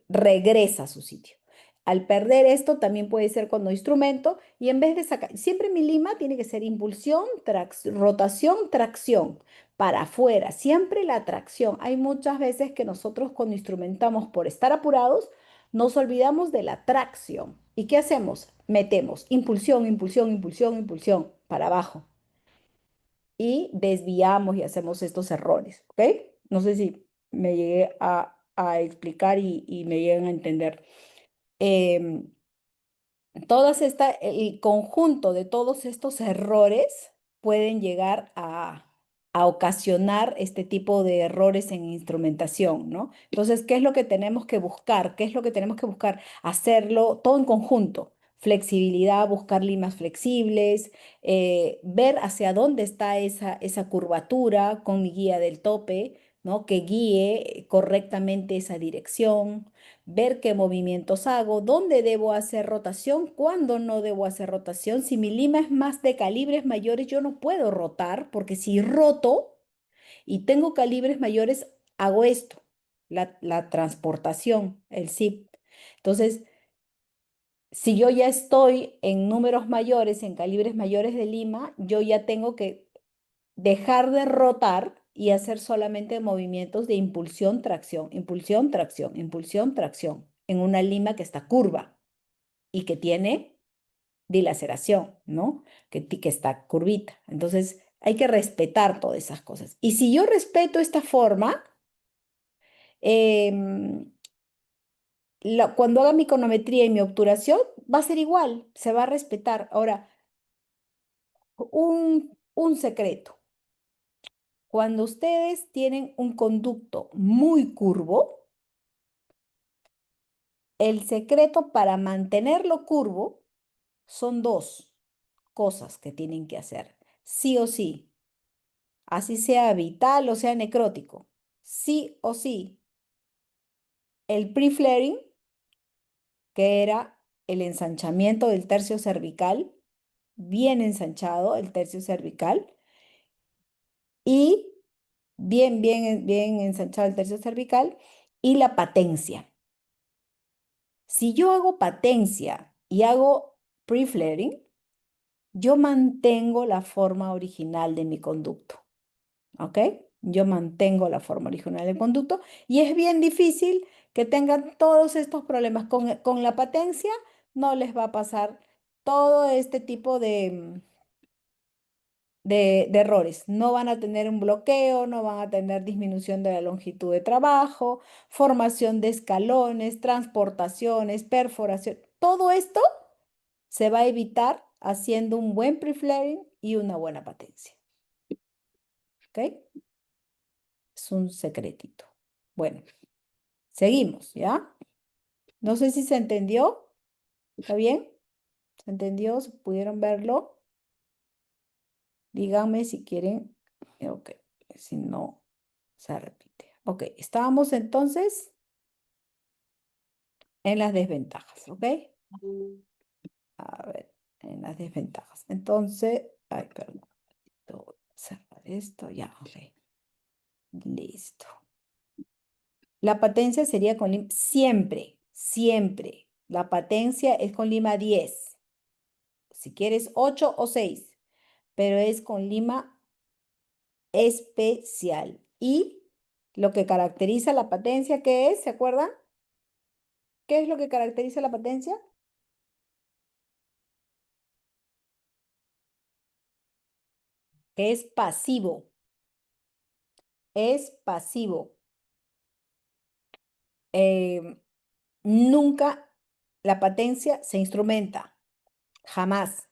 regresa a su sitio. Al perder esto también puede ser cuando instrumento y en vez de sacar, siempre mi lima tiene que ser impulsión, rotación, tracción, para afuera, siempre la tracción. Hay muchas veces que nosotros cuando instrumentamos por estar apurados, nos olvidamos de la tracción. ¿Y qué hacemos? Metemos impulsión, impulsión, impulsión, impulsión para abajo y desviamos y hacemos estos errores, ¿ok? No sé si me llegué a explicar y me llegan a entender. Em, el conjunto de todos estos errores pueden llegar a ocasionar este tipo de errores en instrumentación, ¿no? Entonces, ¿qué es lo que tenemos que buscar? ¿Qué es lo que tenemos que buscar? Hacerlo todo en conjunto. Flexibilidad, buscar limas flexibles, ver hacia dónde está esa curvatura con mi guía del tope, ¿no? Que guíe correctamente esa dirección, ver qué movimientos hago, dónde debo hacer rotación, cuándo no debo hacer rotación. Si mi lima es más de calibres mayores, yo no puedo rotar, porque si roto y tengo calibres mayores, hago esto, la transportación, el zip. Entonces, si yo ya estoy en números mayores, en calibres mayores de lima, yo ya tengo que dejar de rotar y hacer solamente movimientos de impulsión, tracción, impulsión, tracción, impulsión, tracción, en una lima que está curva. y que tiene dilaceración, ¿no? Que está curvita. Entonces, hay que respetar todas esas cosas. Y si yo respeto esta forma, em, cuando haga mi conometría y mi obturación, va a ser igual, se va a respetar. Ahora, un secreto. Cuando ustedes tienen un conducto muy curvo, el secreto para mantenerlo curvo son dos cosas que tienen que hacer, sí o sí, así sea vital o sea necrótico, sí o sí. El pre-flaring, que era el ensanchamiento del tercio cervical, bien ensanchado el tercio cervical, y bien ensanchado el tercio cervical, y la patencia. Si yo hago patencia y hago pre-flaring, yo mantengo la forma original de mi conducto, ¿ok? Yo mantengo la forma original del conducto y es bien difícil que tengan todos estos problemas. Con la patencia no les va a pasar todo este tipo de errores. No van a tener un bloqueo, no van a tener disminución de la longitud de trabajo, formación de escalones, transportaciones, perforación. Todo esto se va a evitar haciendo un buen pre-flaring y una buena patencia. ¿Ok? Es un secretito. Bueno, seguimos, ¿ya? No sé si se entendió. ¿Está bien? ¿Se entendió? ¿Se pudieron verlo? Díganme si quieren. Ok, si no, se repite. Ok, estábamos entonces en las desventajas, ¿ok? A ver, en las desventajas. Entonces, ay, perdón. Voy a cerrar esto, ya, ok. Listo. La patencia sería con lima, siempre, siempre. La patencia es con lima 10. Si quieres 8 o 6, pero es con lima especial. Y lo que caracteriza la patencia, ¿qué es? ¿Se acuerdan? ¿Qué es lo que caracteriza la patencia? Que es pasivo. Es pasivo. Eh, Nunca la patencia se instrumenta. Jamás.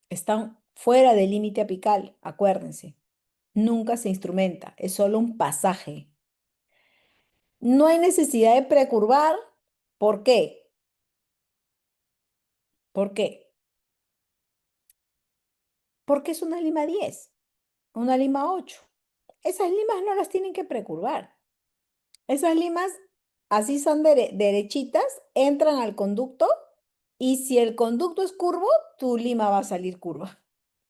Están fuera del límite apical, acuérdense. Nunca se instrumenta, es solo un pasaje. No hay necesidad de precurvar. ¿Por qué? ¿Por qué? Porque es una lima 10, una lima 8. Esas limas no las tienen que precurvar. Esas limas, así son derechitas, entran al conducto y si el conducto es curvo, tu lima va a salir curva,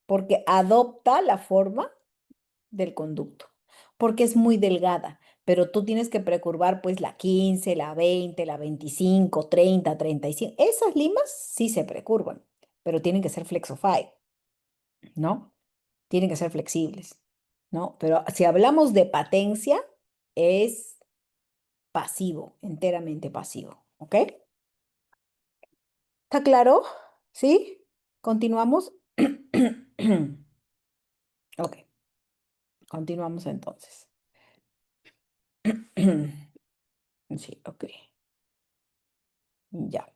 porque adopta la forma del conducto, porque es muy delgada, pero tú tienes que precurvar pues la 15, la 20, la 25, 30, 35. Esas limas sí se precurvan, pero tienen que ser flexofy, ¿no? Tienen que ser flexibles, ¿no? Pero si hablamos de patencia, es pasivo, enteramente pasivo, ¿ok? ¿Está claro? ¿Sí? ¿Continuamos? Ok, continuamos entonces. Sí, ok, ya.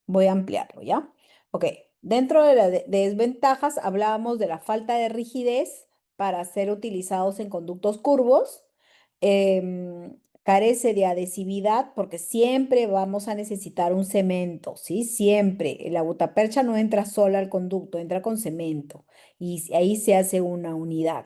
Voy a ampliarlo, ¿ya? Ok, dentro de las desventajas hablábamos de la falta de rigidez para ser utilizados en conductos curvos. Carece de adhesividad porque siempre vamos a necesitar un cemento, ¿sí? Siempre. La gutapercha no entra sola al conducto, entra con cemento y ahí se hace una unidad.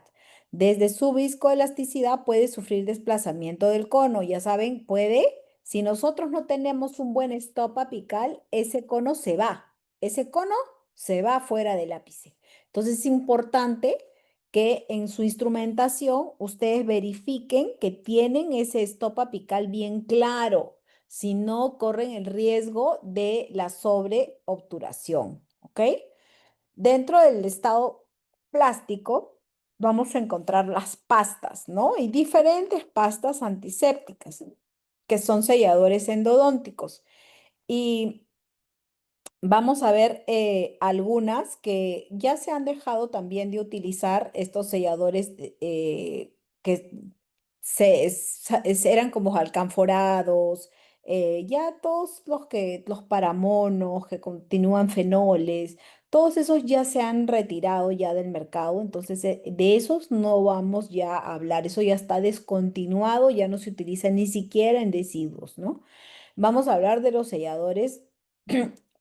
Desde su viscoelasticidad puede sufrir desplazamiento del cono, ya saben, puede. Si nosotros no tenemos un buen stop apical, ese cono se va. Ese cono se va fuera del ápice. Entonces es importante que en su instrumentación ustedes verifiquen que tienen ese stop apical bien claro. Si no, corren el riesgo de la sobreobturación. ¿Ok? Dentro del estado plástico vamos a encontrar las pastas, ¿no? Y diferentes pastas antisépticas que son selladores endodónticos. Y vamos a ver algunas que ya se han dejado también de utilizar estos selladores que eran como alcanforados, ya todos los paramonos que continúan fenoles, todos esos ya se han retirado ya del mercado, entonces de esos no vamos ya a hablar, eso ya está descontinuado, ya no se utiliza ni siquiera en residuos, ¿no? Vamos a hablar de los selladores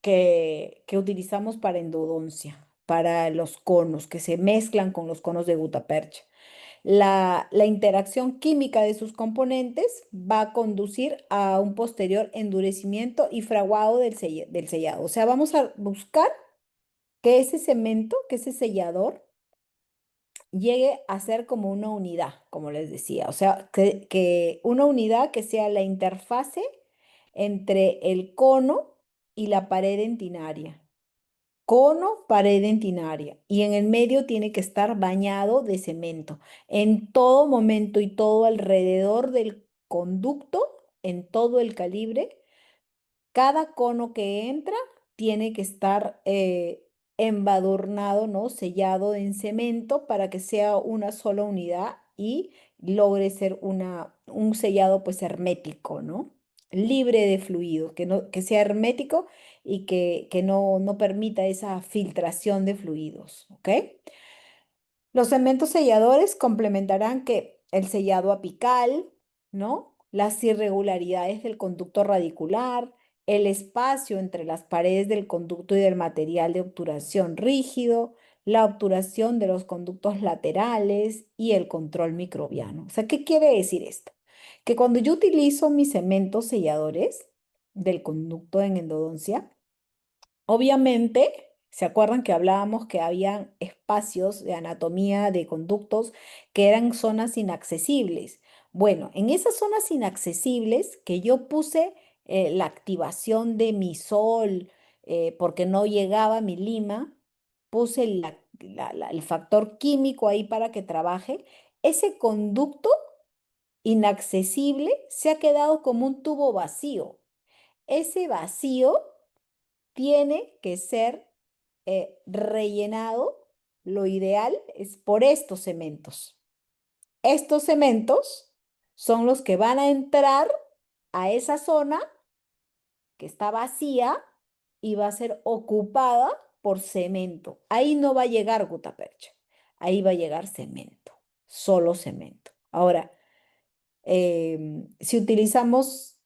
que utilizamos para endodoncia, para los conos, que se mezclan con los conos de gutapercha. La interacción química de sus componentes va a conducir a un posterior endurecimiento y fraguado del sellado. O sea, vamos a buscar que ese cemento, que ese sellador, llegue a ser como una unidad, como les decía. O sea, que una unidad que sea la interfase entre el cono y la pared dentinaria. Cono, pared dentinaria. Y en el medio tiene que estar bañado de cemento. En todo momento y todo alrededor del conducto, en todo el calibre, cada cono que entra tiene que estar embadurnado, ¿no? Sellado en cemento para que sea una sola unidad y logre ser un sellado pues hermético, ¿no? Libre de fluido, que, no, que sea hermético y que no permita esa filtración de fluidos, ¿ok? Los cementos selladores complementarán que el sellado apical, ¿no? Las irregularidades del conducto radicular, el espacio entre las paredes del conducto y del material de obturación rígido, la obturación de los conductos laterales y el control microbiano. O sea, ¿qué quiere decir esto? Que cuando yo utilizo mis cementos selladores del conducto en endodoncia, obviamente, ¿se acuerdan que hablábamos que habían espacios de anatomía de conductos que eran zonas inaccesibles? Bueno, en esas zonas inaccesibles que yo puse la activación de mi sol porque no llegaba mi lima, puse el factor químico ahí para que trabaje, ese conducto inaccesible se ha quedado como un tubo vacío. Ese vacío tiene que ser rellenado, lo ideal es por estos cementos. Estos cementos son los que van a entrar a esa zona que está vacía y va a ser ocupada por cemento. Ahí no va a llegar gutapercha, ahí va a llegar cemento, solo cemento. Ahora, si utilizamos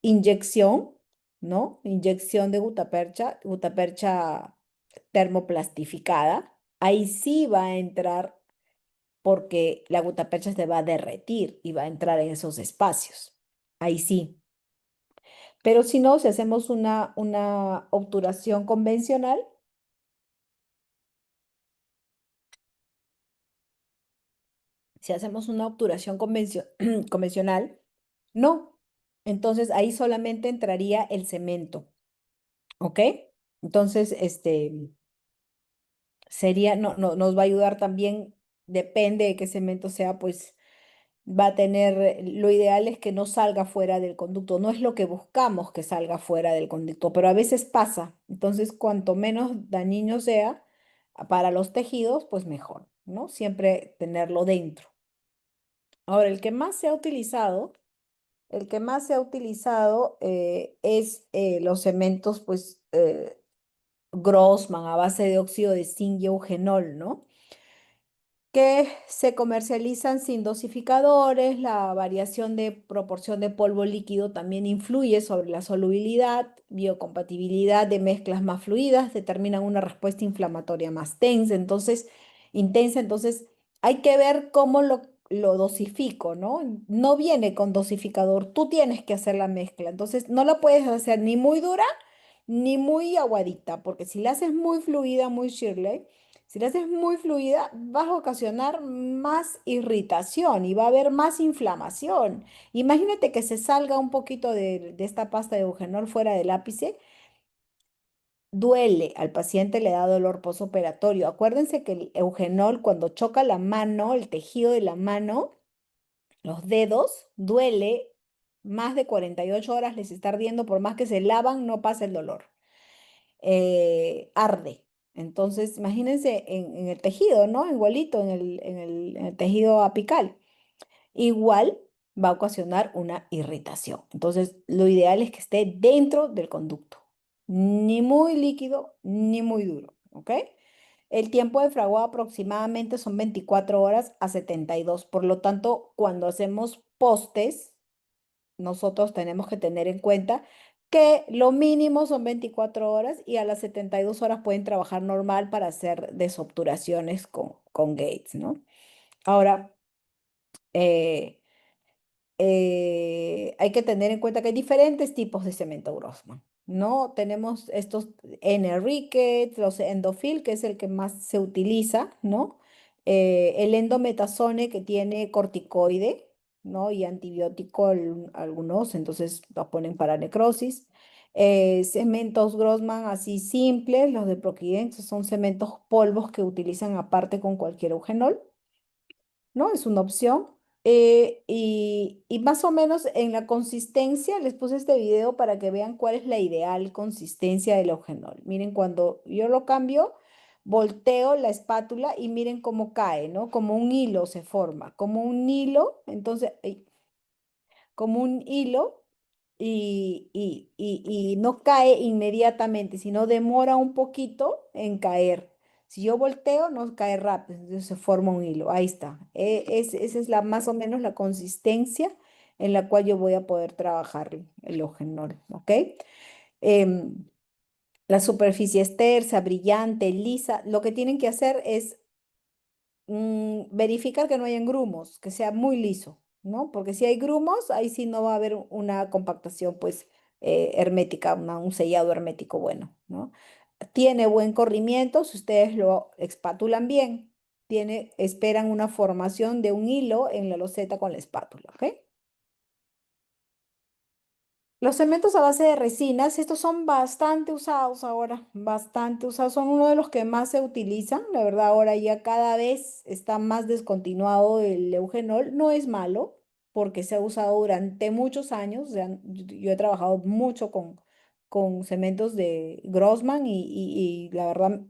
inyección, ¿no? Inyección de gutapercha termoplastificada. Ahí sí va a entrar porque la gutapercha se va a derretir y va a entrar en esos espacios. Ahí sí. Pero si no, si hacemos una obturación convencional, si hacemos una obturación convencional, no. Entonces ahí solamente entraría el cemento, ¿ok? Entonces, sería, nos va a ayudar también, depende de qué cemento sea, pues va a tener, lo ideal es que no salga fuera del conducto, no es lo que buscamos que salga fuera del conducto, pero a veces pasa, entonces cuanto menos dañino sea para los tejidos, pues mejor, ¿no? Siempre tenerlo dentro. Ahora, el que más se ha utilizado es los cementos, pues, Grossman a base de óxido de zinc y eugenol, ¿no? Que se comercializan sin dosificadores. La variación de proporción de polvo líquido también influye sobre la solubilidad, biocompatibilidad de mezclas más fluidas, determinan una respuesta inflamatoria más intensa. Entonces, hay que ver cómo lo dosifico, ¿no? No viene con dosificador, tú tienes que hacer la mezcla. Entonces, no la puedes hacer ni muy dura ni muy aguadita, porque si la haces muy fluida, muy Shirley, si la haces muy fluida, vas a ocasionar más irritación y va a haber más inflamación. Imagínate que se salga un poquito de esta pasta de eugenol fuera del ápice. Duele, al paciente le da dolor posoperatorio. Acuérdense que el eugenol cuando choca la mano, el tejido de la mano, los dedos, duele Más de 48 horas les está ardiendo, por más que se lavan, no pasa el dolor. Arde. Entonces, imagínense en el tejido, ¿no? Igualito en el tejido apical. Igual va a ocasionar una irritación. Entonces, lo ideal es que esté dentro del conducto, ni muy líquido ni muy duro, ¿ok? El tiempo de fraguado aproximadamente son 24 horas a 72. Por lo tanto, cuando hacemos postes, nosotros tenemos que tener en cuenta que lo mínimo son 24 horas y a las 72 horas pueden trabajar normal para hacer desobturaciones con Gates, ¿no? Ahora, eh, hay que tener en cuenta que hay diferentes tipos de cemento Grossman, ¿no? Tenemos estos N-Rickets, los Endofil, que es el que más se utiliza, ¿no? El endometasone que tiene corticoide, ¿no? Y antibiótico algunos, entonces los ponen para necrosis. Cementos Grossman así simples, los de Proquiden, son cementos polvos que utilizan aparte con cualquier eugenol. ¿No? Es una opción. Y más o menos en la consistencia, les puse este video para que vean cuál es la ideal consistencia del eugenol. Miren, cuando yo lo cambio, volteo la espátula y miren cómo cae, ¿no? Como un hilo se forma, como un hilo, entonces, ay, como un hilo y no cae inmediatamente, sino demora un poquito en caer. Si yo volteo, no cae rápido, entonces se forma un hilo. Ahí está. Esa es más o menos la consistencia en la cual yo voy a poder trabajar el ojenol, ¿ok? Em, la superficie es tersa, brillante, lisa. Lo que tienen que hacer es verificar que no hayan grumos, que sea muy liso, ¿no? Porque si hay grumos, ahí sí no va a haber una compactación, pues, hermética, un sellado hermético bueno, ¿no? Tiene buen corrimiento, si ustedes lo espátulan bien, esperan una formación de un hilo en la loseta con la espátula, ¿ok? Los cementos a base de resinas, estos son bastante usados ahora, bastante usados, son uno de los que más se utilizan, la verdad ahora ya cada vez está más descontinuado el eugenol, no es malo porque se ha usado durante muchos años, o sea, yo he trabajado mucho con cementos de Grossman y la verdad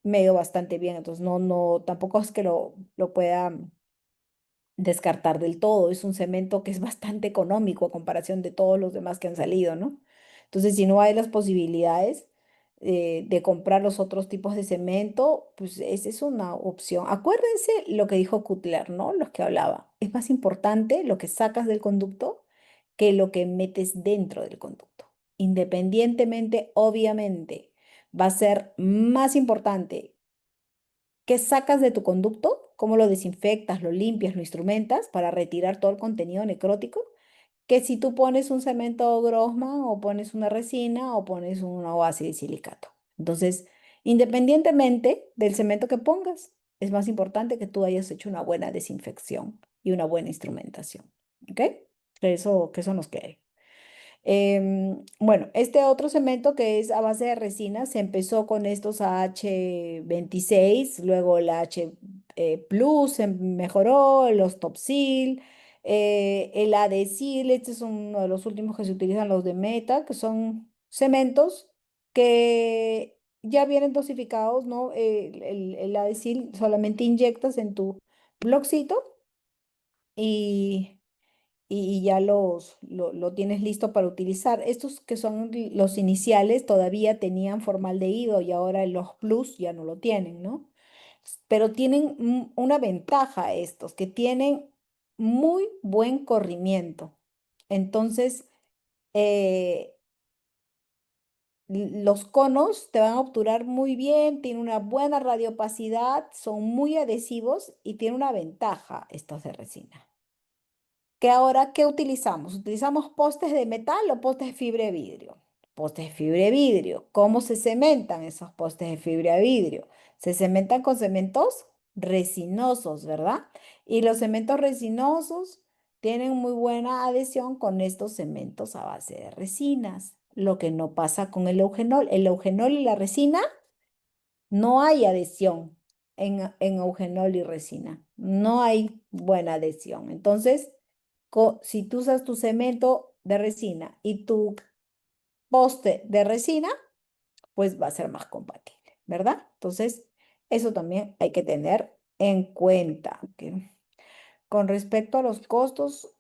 me ha ido bastante bien, entonces tampoco es que lo pueda descartar del todo. Es un cemento que es bastante económico a comparación de todos los demás que han salido, ¿no? Entonces, si no hay las posibilidades de comprar los otros tipos de cemento, pues esa es una opción. Acuérdense lo que dijo Kutler, ¿no? Los que hablaba. Es más importante lo que sacas del conducto que lo que metes dentro del conducto. Independientemente, obviamente, va a ser más importante ¿qué sacas de tu conducto? ¿Cómo lo desinfectas, lo limpias, lo instrumentas para retirar todo el contenido necrótico? Que si tú pones un cemento Grossman o pones una resina o pones una base de silicato. Entonces, independientemente del cemento que pongas, es más importante que tú hayas hecho una buena desinfección y una buena instrumentación. ¿Ok? Que eso nos quede. Bueno, este otro cemento que es a base de resina se empezó con estos H26, luego la H Plus se mejoró, los Topsil, el Adhesil, este es uno de los últimos que se utilizan, los de Meta, que son cementos que ya vienen dosificados, ¿no? El Adhesil solamente inyectas en tu bloxito y y ya lo tienes listo para utilizar. Estos que son los iniciales todavía tenían formaldehído y ahora los plus ya no lo tienen, ¿no? Pero tienen una ventaja estos, que tienen muy buen corrimiento. Entonces, eh, los conos te van a obturar muy bien, tienen una buena radiopacidad, son muy adhesivos y tienen una ventaja estos de resina. Que ahora, ¿qué utilizamos? ¿Utilizamos postes de metal o postes de fibra de vidrio? Postes de fibra de vidrio. ¿Cómo se cementan esos postes de fibra de vidrio? Se cementan con cementos resinosos, ¿verdad? Y los cementos resinosos tienen muy buena adhesión con estos cementos a base de resinas, lo que no pasa con el eugenol. El eugenol y la resina, no hay adhesión en eugenol y resina. No hay buena adhesión. Entonces, Si tú usas tu cemento de resina y tu poste de resina, pues va a ser más compatible, ¿verdad? Entonces, eso también hay que tener en cuenta. ¿Ok? Con respecto a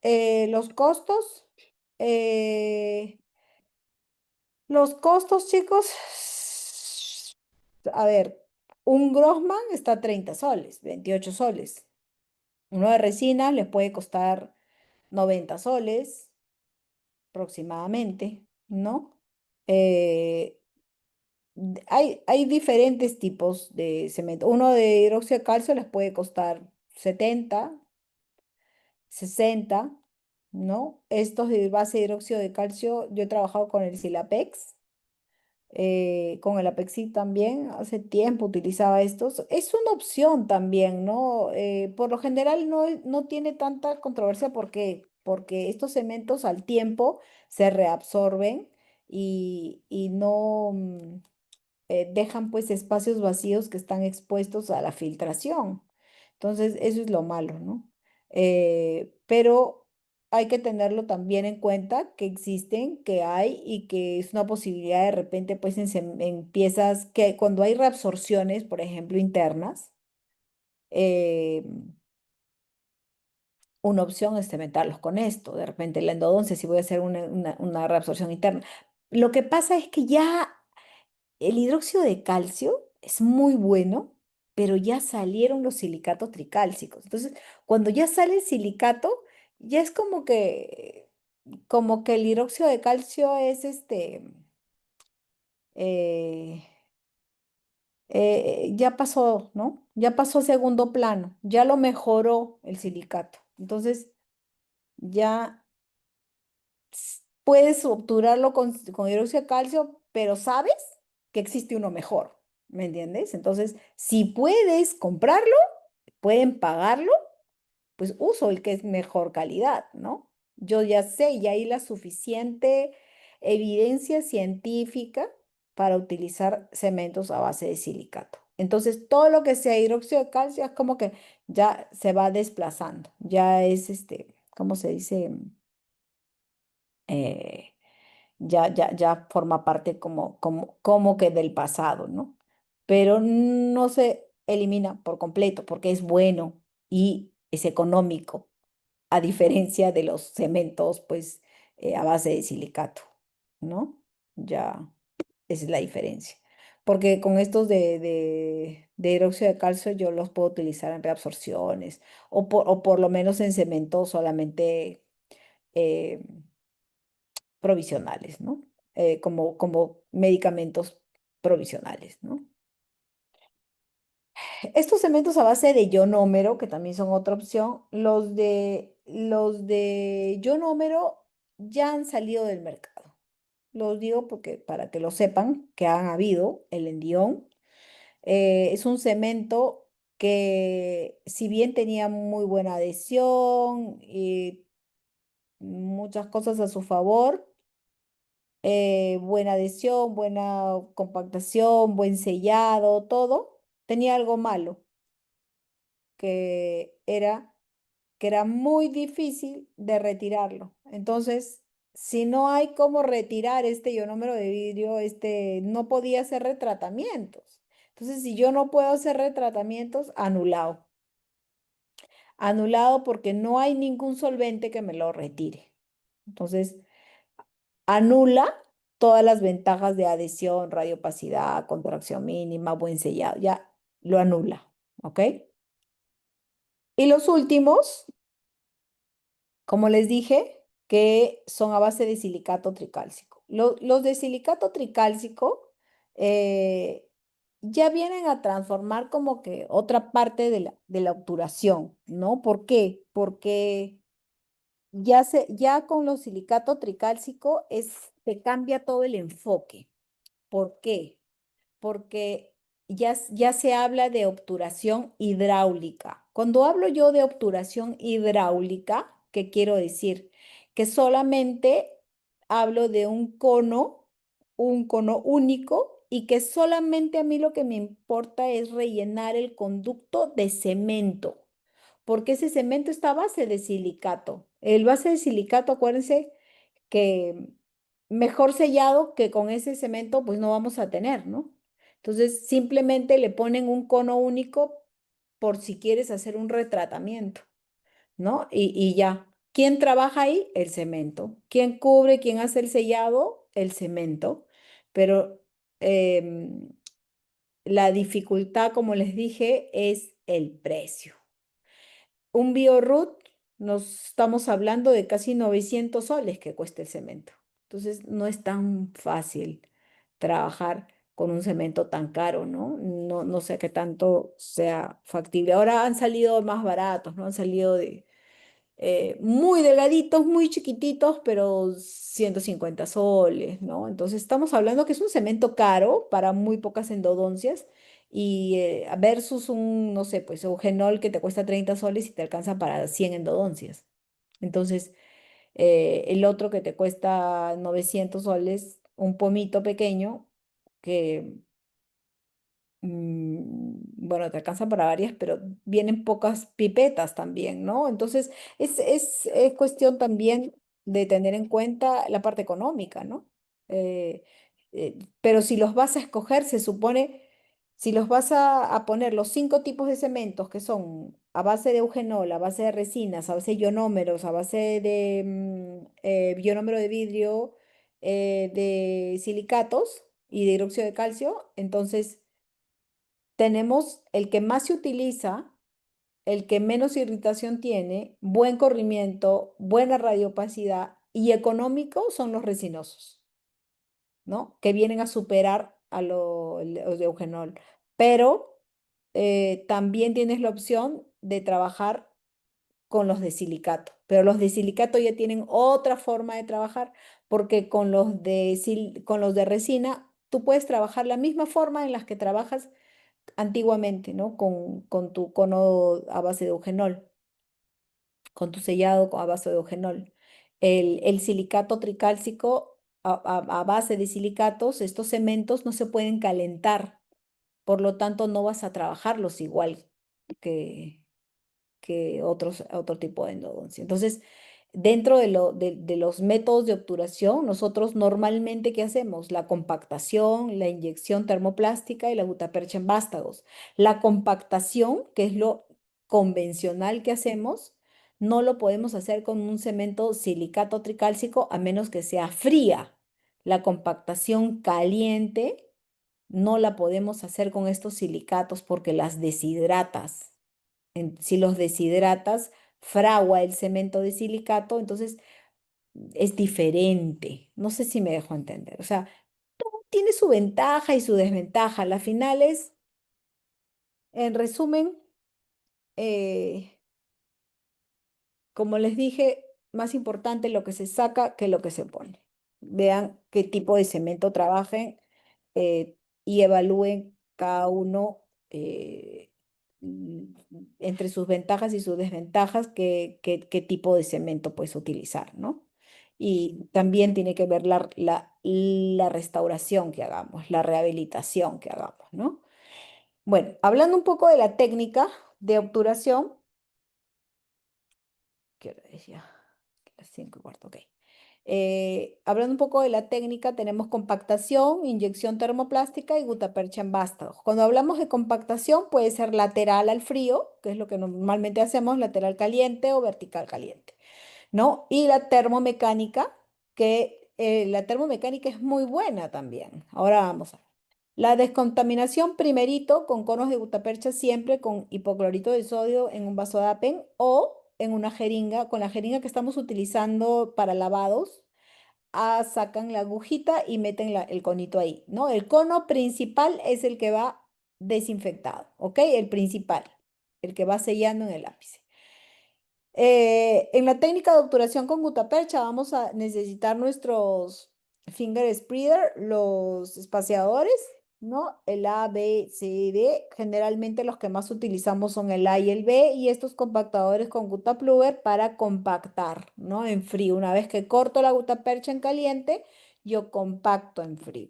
eh, los costos, chicos, a ver, un Grossman está a 30 soles, 28 soles. Uno de resina les puede costar 90 soles aproximadamente, ¿no? Eh, hay diferentes tipos de cemento. Uno de hidróxido de calcio les puede costar 70, 60, ¿no? Estos de base de hidróxido de calcio, yo he trabajado con el Silapex, con el Apexit también, hace tiempo utilizaba estos. Es una opción también, ¿no? Por lo general no tiene tanta controversia porque estos cementos al tiempo se reabsorben y no dejan pues espacios vacíos que están expuestos a la filtración. Entonces, eso es lo malo, ¿no? Pero hay que tenerlo también en cuenta que existen, que hay y que es una posibilidad de repente pues en piezas que cuando hay reabsorciones, por ejemplo, internas, eh, una opción es cementarlos con esto. De repente la endodoncia, si voy a hacer una reabsorción interna. Lo que pasa es que ya el hidróxido de calcio es muy bueno, pero ya salieron los silicatos tricálcicos. Entonces, cuando ya sale el silicato, ya es como que el hidróxido de calcio es eh, ya pasó, ¿no? Ya pasó a segundo plano, ya lo mejoró el silicato. Entonces, ya puedes obturarlo con hidróxido de calcio, pero sabes que existe uno mejor, ¿me entiendes? Entonces, si puedes comprarlo, pueden pagarlo, pues uso el que es mejor calidad, ¿no? Yo ya sé, ya hay la suficiente evidencia científica para utilizar cementos a base de silicato. Entonces, todo lo que sea hidróxido de calcio es como que ya se va desplazando, ya es ¿cómo se dice? Eh, ya forma parte como que del pasado, ¿no? Pero no se elimina por completo porque es bueno y es económico, a diferencia de los cementos, pues, a base de silicato, ¿no? Ya, esa es la diferencia. Porque con estos de hidróxido de calcio yo los puedo utilizar en reabsorciones o por lo menos en cemento solamente eh, provisionales, ¿no? Como medicamentos provisionales, ¿no? Estos cementos a base de ionómero, que también son otra opción, los de ionómero ya han salido del mercado. Los digo porque para que lo sepan, que han habido, el Endión, es un cemento que si bien tenía muy buena adhesión y muchas cosas a su favor, buena adhesión, buena compactación, buen sellado, todo, tenía algo malo, que era, que era muy difícil de retirarlo. Entonces, si no hay cómo retirar este ionómero de vidrio, no podía hacer retratamientos. Entonces, si yo no puedo hacer retratamientos, anulado. Anulado porque no hay ningún solvente que me lo retire. Entonces, anula todas las ventajas de adhesión, radiopacidad, contracción mínima, buen sellado, ya lo anula, ¿ok? Y los últimos, como les dije, que son a base de silicato tricálcico. Los de silicato tricálcico eh, ya vienen a transformar como que otra parte de la obturación, ¿no? ¿Por qué? Porque ya con los silicato tricálcico se cambia todo el enfoque. ¿Por qué? Porque ya se habla de obturación hidráulica. Cuando hablo yo de obturación hidráulica, ¿qué quiero decir? Que solamente hablo de un cono único, y que solamente a mí lo que me importa es rellenar el conducto de cemento. porque ese cemento está a base de silicato. El base de silicato, acuérdense que mejor sellado que con ese cemento, pues no vamos a tener, ¿no? Entonces, simplemente le ponen un cono único por si quieres hacer un retratamiento, ¿no? Y ya. ¿Quién trabaja ahí? El cemento. ¿Quién cubre, quién hace el sellado? El cemento. Pero em, la dificultad, como les dije, es el precio. Un BioRoot, nos estamos hablando de casi 900 soles que cuesta el cemento. Entonces, no es tan fácil trabajar con un cemento tan caro, ¿no? No sé qué tanto sea factible. Ahora han salido más baratos, ¿no? Han salido de muy delgaditos, muy chiquititos, pero 150 soles, ¿no? Entonces estamos hablando que es un cemento caro para muy pocas endodoncias y versus un, no sé, pues eugenol que te cuesta 30 soles y te alcanza para 100 endodoncias. Entonces, el otro que te cuesta 900 soles, un pomito pequeño que bueno, te alcanza para varias, pero vienen pocas pipetas también, ¿no? Entonces, es cuestión también de tener en cuenta la parte económica, ¿no? Eh, pero si los vas a escoger, se supone, si los vas a poner los 5 tipos de cementos que son a base de eugenol, a base de resinas, a base de ionómeros, a base de ionómero de vidrio, de silicatos y de hidróxido de calcio, entonces tenemos el que más se utiliza, el que menos irritación tiene, buen corrimiento, buena radiopacidad y económico son los resinosos, ¿no? Que vienen a superar a los de eugenol. Pero también tienes la opción de trabajar con los de silicato, pero los de silicato ya tienen otra forma de trabajar porque con los de resina tú puedes trabajar la misma forma en las que trabajas antiguamente, ¿no? Con tu cono a base de eugenol, con tu sellado a base de eugenol. El silicato tricálcico a base de silicatos, estos cementos no se pueden calentar, por lo tanto no vas a trabajarlos igual que, otro tipo de endodoncia. Entonces, dentro de los métodos de obturación, nosotros normalmente, ¿qué hacemos? La compactación, la inyección termoplástica y la gutapercha en vástagos. La compactación, que es lo convencional que hacemos, no lo podemos hacer con un cemento silicato tricálcico a menos que sea fría. La compactación caliente no la podemos hacer con estos silicatos porque las deshidratas. Si los deshidratas, fragua el cemento de silicato, entonces es diferente. No sé si me dejo entender. O sea, tiene su ventaja y su desventaja. La final es, en resumen, eh, como les dije, más importante lo que se saca que lo que se pone. Vean qué tipo de cemento trabajen y evalúen cada uno mm, entre sus ventajas y sus desventajas qué tipo de cemento puedes utilizar, ¿no? Y también tiene que ver la restauración que hagamos, la rehabilitación que hagamos, ¿no? Bueno, hablando un poco de la técnica de obturación, ¿qué hora es ya? Las 5:15, ok. Hablando un poco de la técnica, tenemos compactación, inyección termoplástica y gutapercha en vástagos. Cuando hablamos de compactación, puede ser lateral al frío, que es lo que normalmente hacemos, lateral caliente o vertical caliente, ¿no? Y la termomecánica, que la termomecánica es muy buena también. Ahora vamos a ver. La descontaminación primerito con conos de gutapercha siempre con hipoclorito de sodio en un vaso de apen o en una jeringa, con la jeringa que estamos utilizando para lavados, sacan la agujita y meten el conito ahí, ¿no? El cono principal es el que va desinfectado, ¿ok? El principal, el que va sellando en el lápiz. En la técnica de obturación con gutapercha vamos a necesitar nuestros finger spreader, los espaciadores, ¿no? El A, B, C, D. Generalmente los que más utilizamos son el A y el B y estos compactadores con gutapluger para compactar, ¿no? En frío. Una vez que corto la gutapercha en caliente, yo compacto en frío.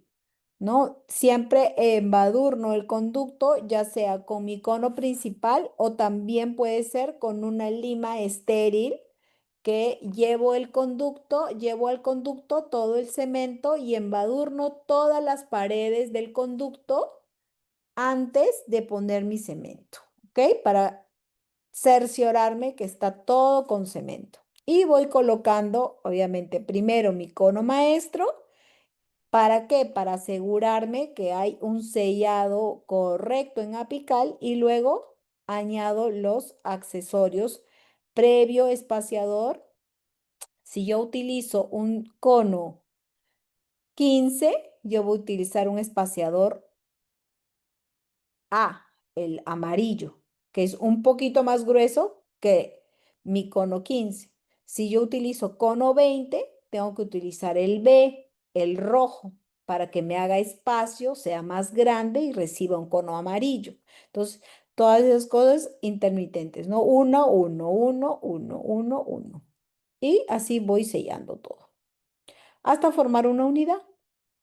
¿no? Siempre embadurno el conducto, ya sea con mi cono principal o también puede ser con una lima estéril que llevo al conducto todo el cemento y embadurno todas las paredes del conducto antes de poner mi cemento, ¿ok? Para cerciorarme que está todo con cemento. Y voy colocando, obviamente, primero mi cono maestro. ¿Para qué? Para asegurarme que hay un sellado correcto en apical y luego añado los accesorios previo espaciador. Si yo utilizo un cono 15, yo voy a utilizar un espaciador A, el amarillo, que es un poquito más grueso que mi cono 15. Si yo utilizo cono 20, tengo que utilizar el B, el rojo, para que me haga espacio, sea más grande y reciba un cono amarillo. Entonces, todas esas cosas intermitentes, ¿no? Uno, uno, uno, uno, uno, uno. Y así voy sellando todo hasta formar una unidad,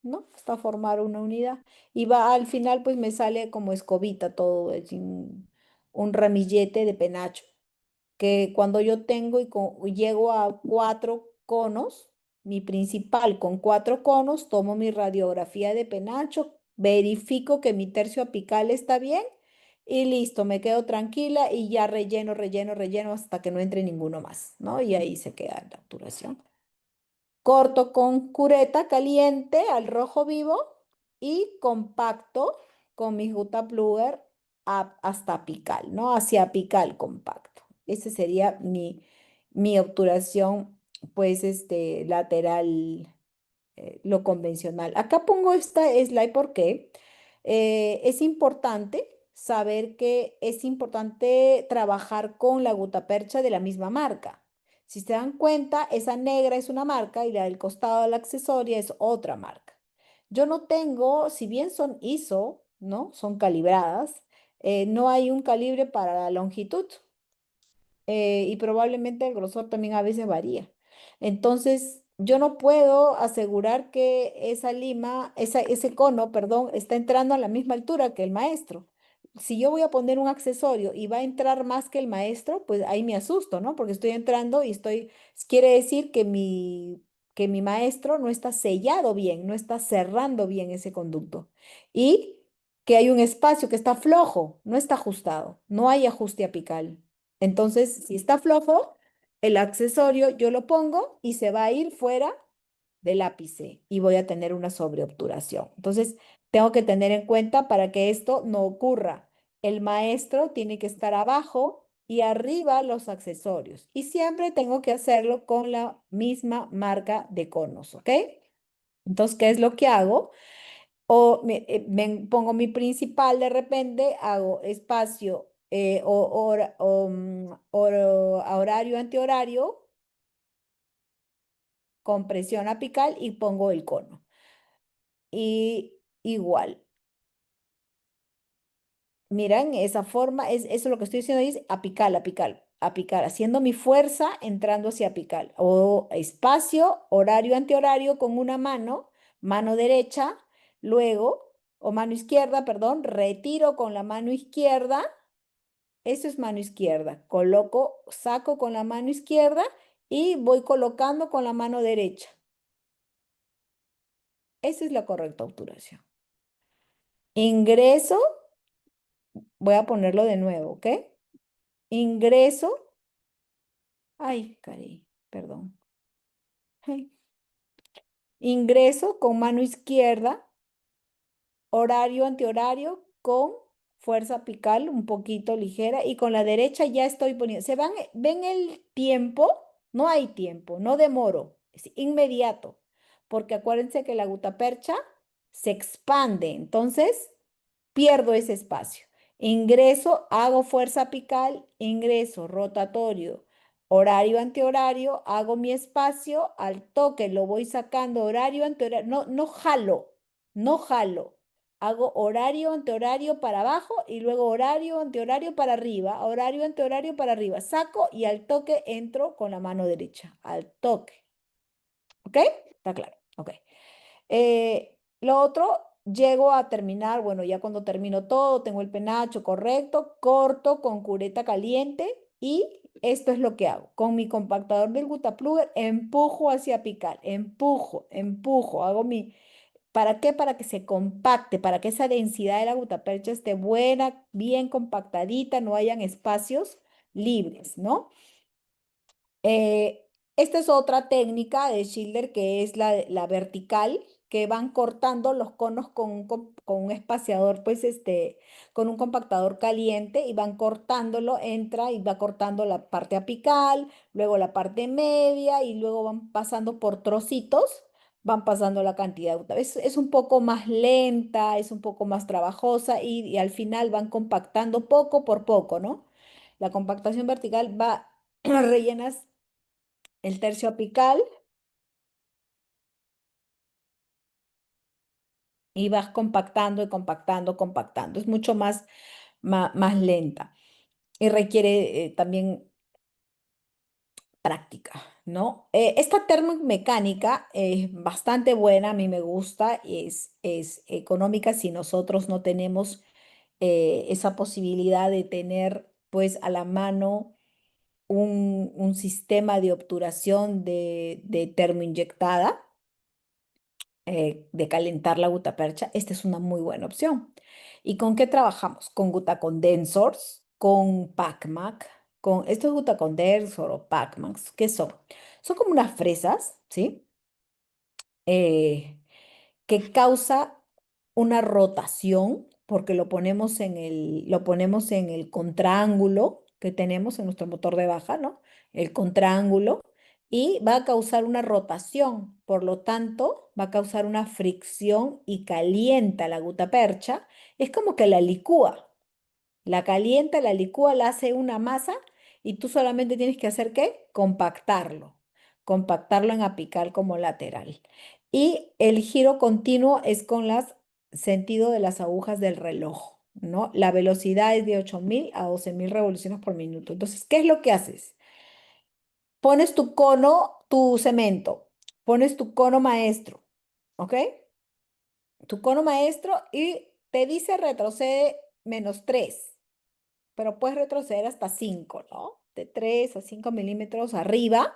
¿no? Hasta formar una unidad. Y va al final, pues me sale como escobita todo, es un ramillete de penacho, que cuando yo tengo y llego a 4 conos, mi principal con 4 conos, tomo mi radiografía de penacho, verifico que mi tercio apical está bien y listo, me quedo tranquila y ya relleno, relleno, relleno hasta que no entre ninguno más, ¿no? Y ahí se queda la obturación. Corto con cureta caliente al rojo vivo y compacto con mi Juta Plugger hasta apical, ¿no? Hacia apical compacto. Ese sería mi obturación, pues, lateral, lo convencional. Acá pongo esta slide porque es importante saber que es importante trabajar con la gutapercha de la misma marca. Si se dan cuenta, esa negra es una marca y la del costado de la accesoria es otra marca. Yo no tengo, si bien son ISO, ¿no? Son calibradas, no hay un calibre para la longitud y probablemente el grosor también a veces varía. Entonces, yo no puedo asegurar que ese cono, perdón, está entrando a la misma altura que el maestro. Si yo voy a poner un accesorio y va a entrar más que el maestro, pues ahí me asusto, ¿no? Porque estoy entrando y quiere decir que mi maestro no está sellado bien, no está cerrando bien ese conducto. Y que hay un espacio que está flojo, no está ajustado, no hay ajuste apical. Entonces, si está flojo, el accesorio yo lo pongo y se va a ir fuera del ápice y voy a tener una sobreobturación. Entonces, tengo que tener en cuenta para que esto no ocurra. El maestro tiene que estar abajo y arriba los accesorios. Y siempre tengo que hacerlo con la misma marca de conos, ¿ok? Entonces, ¿qué es lo que hago? O pongo mi principal de repente, hago espacio a horario antihorario, compresión apical y pongo el cono. Y igual, miren, esa forma, eso es lo que estoy diciendo ahí, es apical, apical, apical, haciendo mi fuerza entrando hacia apical. O espacio, horario antihorario con una mano, mano derecha, luego, o mano izquierda, perdón, retiro con la mano izquierda. Eso es mano izquierda. Saco con la mano izquierda y voy colocando con la mano derecha. Esa es la correcta obturación. Ingreso, voy a ponerlo de nuevo, ¿ok? Ingreso, ay, cari, perdón. Ay. Ingreso con mano izquierda, horario antihorario con fuerza apical un poquito ligera y con la derecha ya estoy poniendo. ¿Ven el tiempo? No hay tiempo, no demoro, es inmediato, porque acuérdense que la gutapercha se expande, entonces pierdo ese espacio. Ingreso, hago fuerza apical, ingreso, rotatorio, horario antihorario, hago mi espacio, al toque lo voy sacando, horario antihorario, no, no jalo, no jalo. Hago horario antihorario para abajo y luego horario antihorario para arriba, horario antihorario para arriba. Saco y al toque entro con la mano derecha, al toque. ¿Ok? Está claro. Ok. Lo otro, llego a terminar, bueno, ya cuando termino todo, tengo el penacho correcto, corto con cureta caliente y esto es lo que hago. Con mi compactador del Gutapluger empujo hacia picar, empujo, empujo, hago mi... ¿Para qué? Para que se compacte, para que esa densidad de la gutapercha esté buena, bien compactadita, no hayan espacios libres, ¿no? Esta es otra técnica de Schilder que es la vertical, que van cortando los conos con un espaciador, pues con un compactador caliente y van cortándolo, entra y va cortando la parte apical, luego la parte media y luego van pasando por trocitos, van pasando la cantidad. Es un poco más lenta, es un poco más trabajosa y al final van compactando poco por poco, ¿no? La compactación vertical va rellenas el tercio apical y vas compactando y compactando, compactando. Es mucho más lenta y requiere también práctica, ¿no? Esta termomecánica es bastante buena, a mí me gusta, es económica si nosotros no tenemos esa posibilidad de tener pues a la mano un sistema de obturación de termoinyectada de calentar la gutapercha, esta es una muy buena opción. ¿Y con qué trabajamos? Con gutacondensors, con PacMac, con estos gutacondensor o PacMacs, ¿qué son? Son como unas fresas, ¿sí? Eh, que causa una rotación, porque lo ponemos en el contraángulo que tenemos en nuestro motor de baja, ¿no? El contraángulo, y va a causar una rotación, por lo tanto, va a causar una fricción y calienta la gutapercha. Es como que la licúa. La calienta, la licúa, la hace una masa y tú solamente tienes que hacer ¿qué? Compactarlo en apical como lateral. Y el giro continuo es con las sentido de las agujas del reloj, ¿no? La velocidad es de 8.000 a 12.000 revoluciones por minuto. Entonces, ¿qué es lo que haces? Pones tu cono, tu cemento, pones tu cono maestro, ¿ok? Tu cono maestro y te dice retrocede -3, pero puedes retroceder hasta 5, ¿no? De 3 a 5 milímetros arriba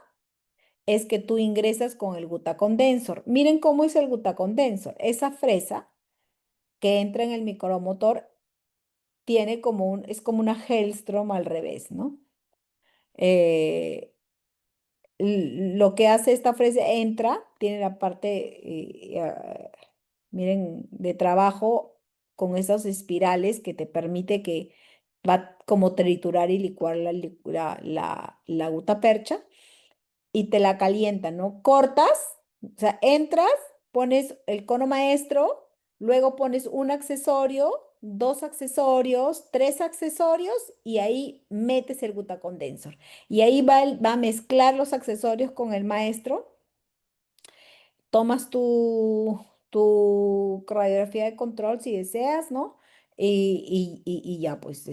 es que tú ingresas con el gutacondensor. Miren cómo es el gutacondensor. Esa fresa que entra en el micromotor tiene es como una Hellstrom al revés, ¿no? Eh, lo que hace esta fresa entra, tiene la parte, miren, de trabajo con esas espirales que te permite que va como triturar y licuar la gutapercha y te la calienta, ¿no? Cortas, o sea, entras, pones el cono maestro, luego pones un accesorio, dos accesorios, tres accesorios y ahí metes el gutacondensor. Y ahí va a mezclar los accesorios con el maestro, tomas tu radiografía de control si deseas, ¿no? Y ya pues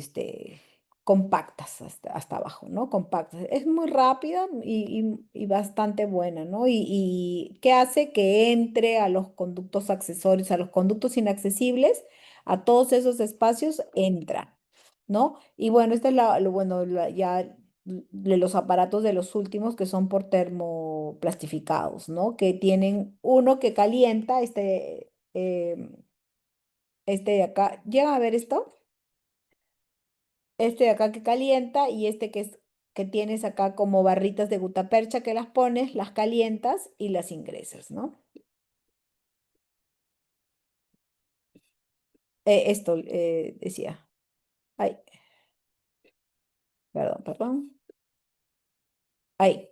compactas hasta abajo, ¿no? Compactas. Es muy rápida y bastante buena, ¿no? Y ¿qué hace? Que entre a los conductos accesorios, a los conductos inaccesibles, a todos esos espacios entra, ¿no? Y bueno, este es lo bueno, ya de los aparatos de los últimos que son por termoplastificados, ¿no? Que tienen uno que calienta, este de acá, ¿llegan a ver esto? Este de acá que calienta y este que tienes acá como barritas de gutapercha que las pones, las calientas y las ingresas, ¿no? Esto decía. Ay, perdón, perdón. Ahí.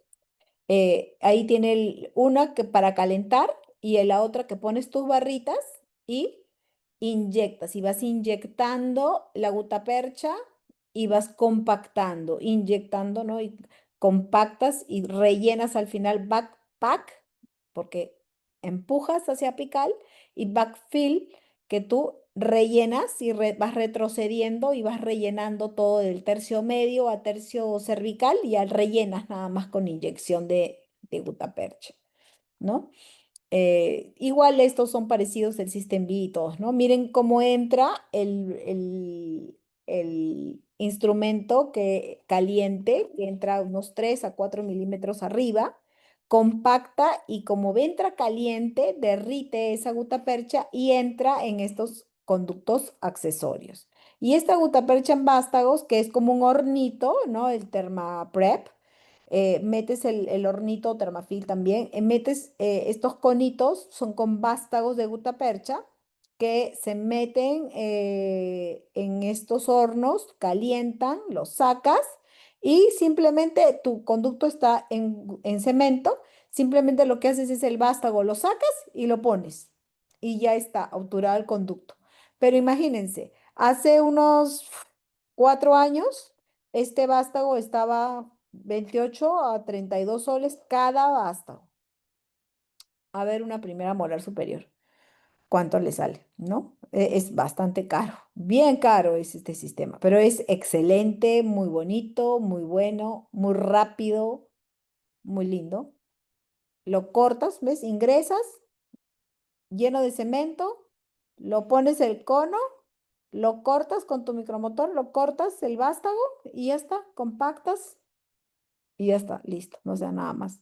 Ahí tiene una que para calentar y en la otra que pones tus barritas y inyectas. Y vas inyectando la gutapercha y vas compactando, inyectando, ¿no? Y compactas y rellenas al final backpack, porque empujas hacia apical, y backfill, que tú rellenas y vas retrocediendo y vas rellenando todo del tercio medio a tercio cervical y ya rellenas nada más con inyección de gutapercha, ¿no? Igual estos son parecidos del System B y todos, ¿no? Miren cómo entra el instrumento que, caliente, que entra unos 3 a 4 milímetros arriba, compacta y como entra caliente, derrite esa gutapercha y entra en estos conductos accesorios. Y esta gutapercha en vástagos, que es como un hornito, ¿no? El Thermaprep, metes el hornito Thermafil también, metes estos conitos, son con vástagos de gutapercha que se meten en estos hornos, calientan, los sacas y simplemente tu conducto está en cemento, simplemente lo que haces es el vástago, lo sacas y lo pones y ya está auturado el conducto. Pero imagínense, hace unos 4 años este vástago estaba 28 a 32 soles cada vástago. A ver, una primera molar superior. ¿Cuánto le sale? ¿No? Es bastante caro. Bien caro es este sistema, pero es excelente, muy bonito, muy bueno, muy rápido, muy lindo. Lo cortas, ¿ves? Ingresas lleno de cemento, lo pones el cono, lo cortas con tu micromotor, lo cortas el vástago y ya está, compactas y ya está, listo, no sea nada más.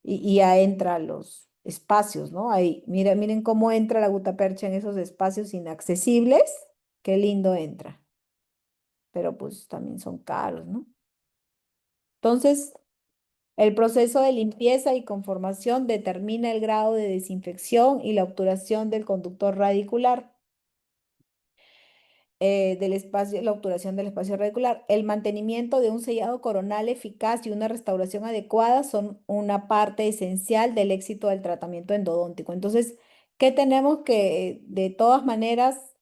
Y ya entra a los espacios, ¿no? Ahí, miren cómo entra la gutapercha en esos espacios inaccesibles. Qué lindo entra, pero pues también son caros, ¿no? Entonces, el proceso de limpieza y conformación determina el grado de desinfección y la obturación del conductor radicular. Del espacio, la obturación del espacio radicular. El mantenimiento de un sellado coronal eficaz y una restauración adecuada son una parte esencial del éxito del tratamiento endodóntico. Entonces, ¿qué tenemos que de todas maneras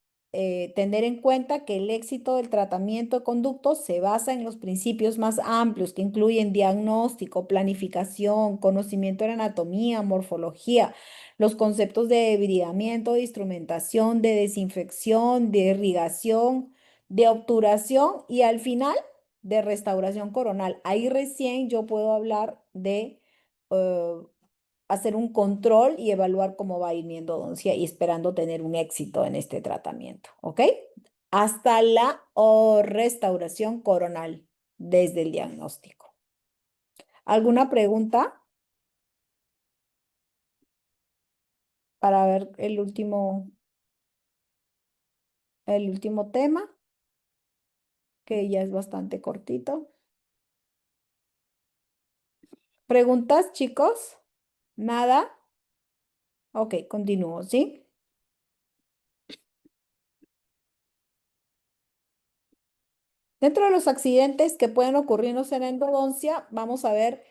tener en cuenta? Que el éxito del tratamiento de conductos se basa en los principios más amplios que incluyen diagnóstico, planificación, conocimiento de la anatomía, morfología, los conceptos de debridamiento, de instrumentación, de desinfección, de irrigación, de obturación y al final de restauración coronal. Ahí recién yo puedo hablar de eh, hacer un control y evaluar cómo va a ir mi endodoncia y esperando tener un éxito en este tratamiento, ¿ok? Hasta la restauración coronal desde el diagnóstico. ¿Alguna pregunta para ver el último tema? Que ya es bastante cortito. ¿Preguntas, chicos? ¿Nada? Ok, continúo, ¿sí? Dentro de los accidentes que pueden ocurrirnos en endodoncia, vamos a ver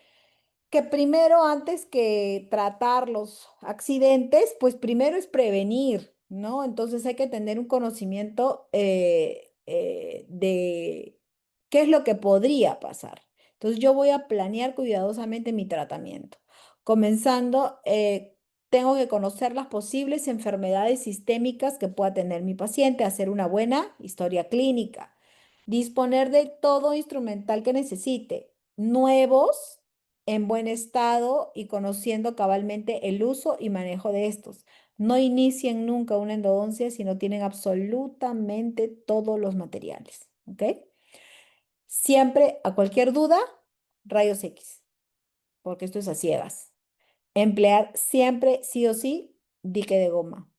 que primero, antes que tratar los accidentes, pues primero es prevenir, ¿no? Entonces hay que tener un conocimiento de qué es lo que podría pasar. Entonces yo voy a planear cuidadosamente mi tratamiento. Comenzando, tengo que conocer las posibles enfermedades sistémicas que pueda tener mi paciente, hacer una buena historia clínica, disponer de todo instrumental que necesite, nuevos en buen estado y conociendo cabalmente el uso y manejo de estos. No inicien nunca una endodoncia si no tienen absolutamente todos los materiales, ¿ok? Siempre, a cualquier duda, rayos X, porque esto es a ciegas. Emplear siempre, sí o sí, dique de goma.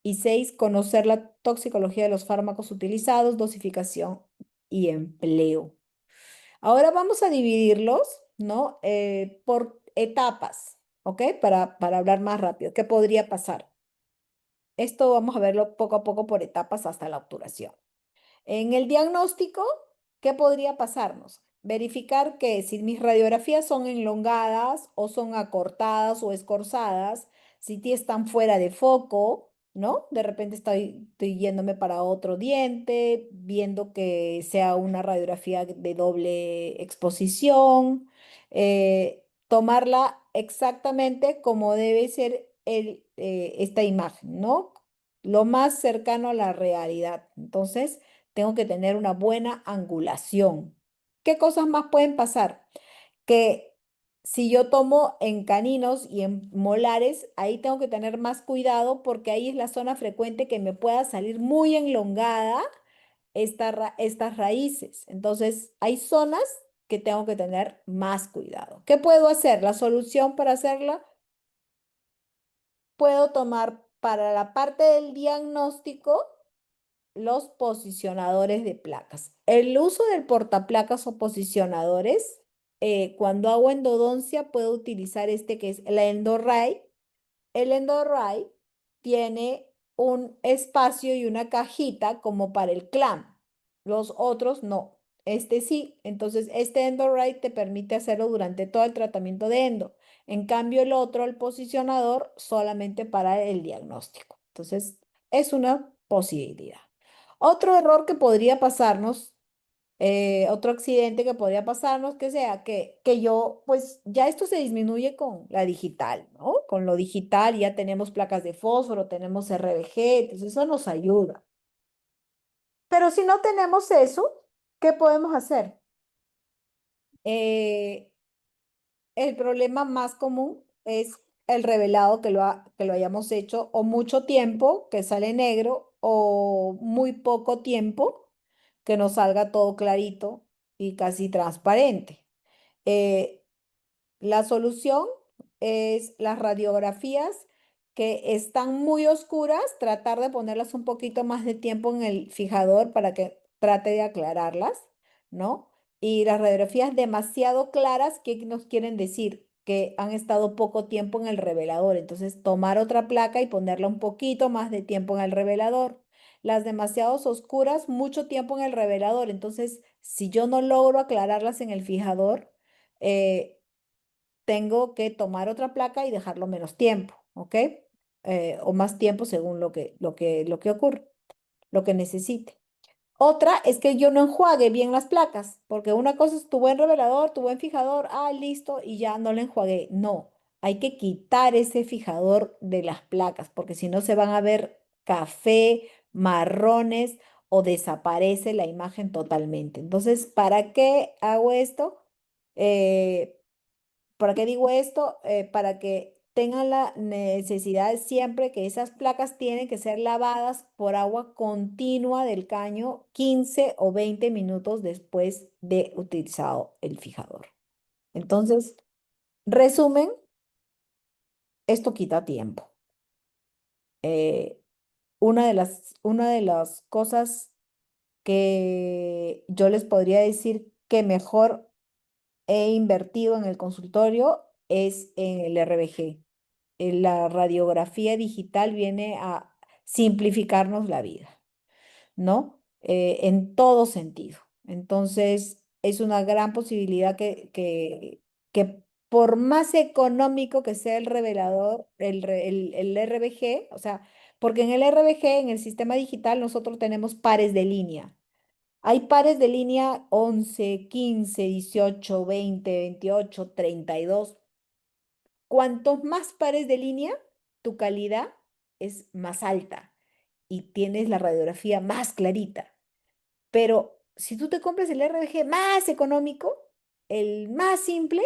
Y 6, conocer la toxicología de los fármacos utilizados, dosificación y empleo. Ahora vamos a dividirlos, ¿no? Por etapas, ¿ok? Para hablar más rápido. ¿Qué podría pasar? Esto vamos a verlo poco a poco por etapas hasta la obturación. En el diagnóstico, ¿qué podría pasarnos? Verificar que si mis radiografías son enlongadas o son acortadas o escorzadas, si están fuera de foco, ¿no? De repente estoy yéndome para otro diente, viendo que sea una radiografía de doble exposición, tomarla exactamente como debe ser esta imagen, ¿no? Lo más cercano a la realidad. Entonces, tengo que tener una buena angulación. ¿Qué cosas más pueden pasar? Que Si yo tomo en caninos y en molares, ahí tengo que tener más cuidado porque ahí es la zona frecuente que me pueda salir muy enlongada estas raíces. Entonces, hay zonas que tengo que tener más cuidado. ¿Qué puedo hacer? La solución para hacerla, puedo tomar para la parte del diagnóstico los posicionadores de placas. El uso del portaplacas o posicionadores, cuando hago endodoncia, puedo utilizar este que es la EndoRay. El EndoRay tiene un espacio y una cajita como para el clamp. Los otros no. Este sí. Entonces, este EndoRay te permite hacerlo durante todo el tratamiento de endo. En cambio, el otro, el posicionador, solamente para el diagnóstico. Entonces, es una posibilidad. Otro error que podría pasarnos, otro accidente que podría pasarnos, que sea que yo, pues ya esto se disminuye con la digital, ¿no? Con lo digital ya tenemos placas de fósforo, tenemos RBG, entonces eso nos ayuda. Pero si no tenemos eso, ¿qué podemos hacer? Eh, el problema más común es el revelado que lo hayamos hecho o mucho tiempo, que sale negro, o muy poco tiempo, que nos salga todo clarito y casi transparente. Eh, la solución es las radiografías que están muy oscuras, tratar de ponerlas un poquito más de tiempo en el fijador para que trate de aclararlas, ¿no? Y las radiografías demasiado claras, ¿qué nos quieren decir? Que han estado poco tiempo en el revelador. Entonces, tomar otra placa y ponerla un poquito más de tiempo en el revelador. Las demasiado oscuras, mucho tiempo en el revelador. Entonces, si yo no logro aclararlas en el fijador, eh, tengo que tomar otra placa y dejarlo menos tiempo, ¿ok? O más tiempo según lo que ocurre, lo que necesite. Otra es que yo no enjuague bien las placas, porque una cosa es tu buen revelador, tu buen fijador, listo, y ya no le enjuagué. No, hay que quitar ese fijador de las placas, porque si no se van a ver café, marrones o desaparece la imagen totalmente. Entonces, ¿para qué hago esto? Eh, ¿Para qué digo esto? Para que tengan la necesidad siempre que esas placas tienen que ser lavadas por agua continua del caño 15 o 20 minutos después de utilizado el fijador. Entonces, resumen, esto quita tiempo. Eh, una de las cosas que yo les podría decir que mejor he invertido en el consultorio es en el RBG. La radiografía digital viene a simplificarnos la vida, ¿no? En todo sentido. Entonces, es una gran posibilidad que por más económico que sea el revelador, el RBG, o sea, porque en el RBG, en el sistema digital, nosotros tenemos pares de línea. Hay pares de línea 11, 15, 18, 20, 28, 32. Cuantos más pares de línea, tu calidad es más alta y tienes la radiografía más clarita. Pero si tú te compras el RBG más económico, el más simple,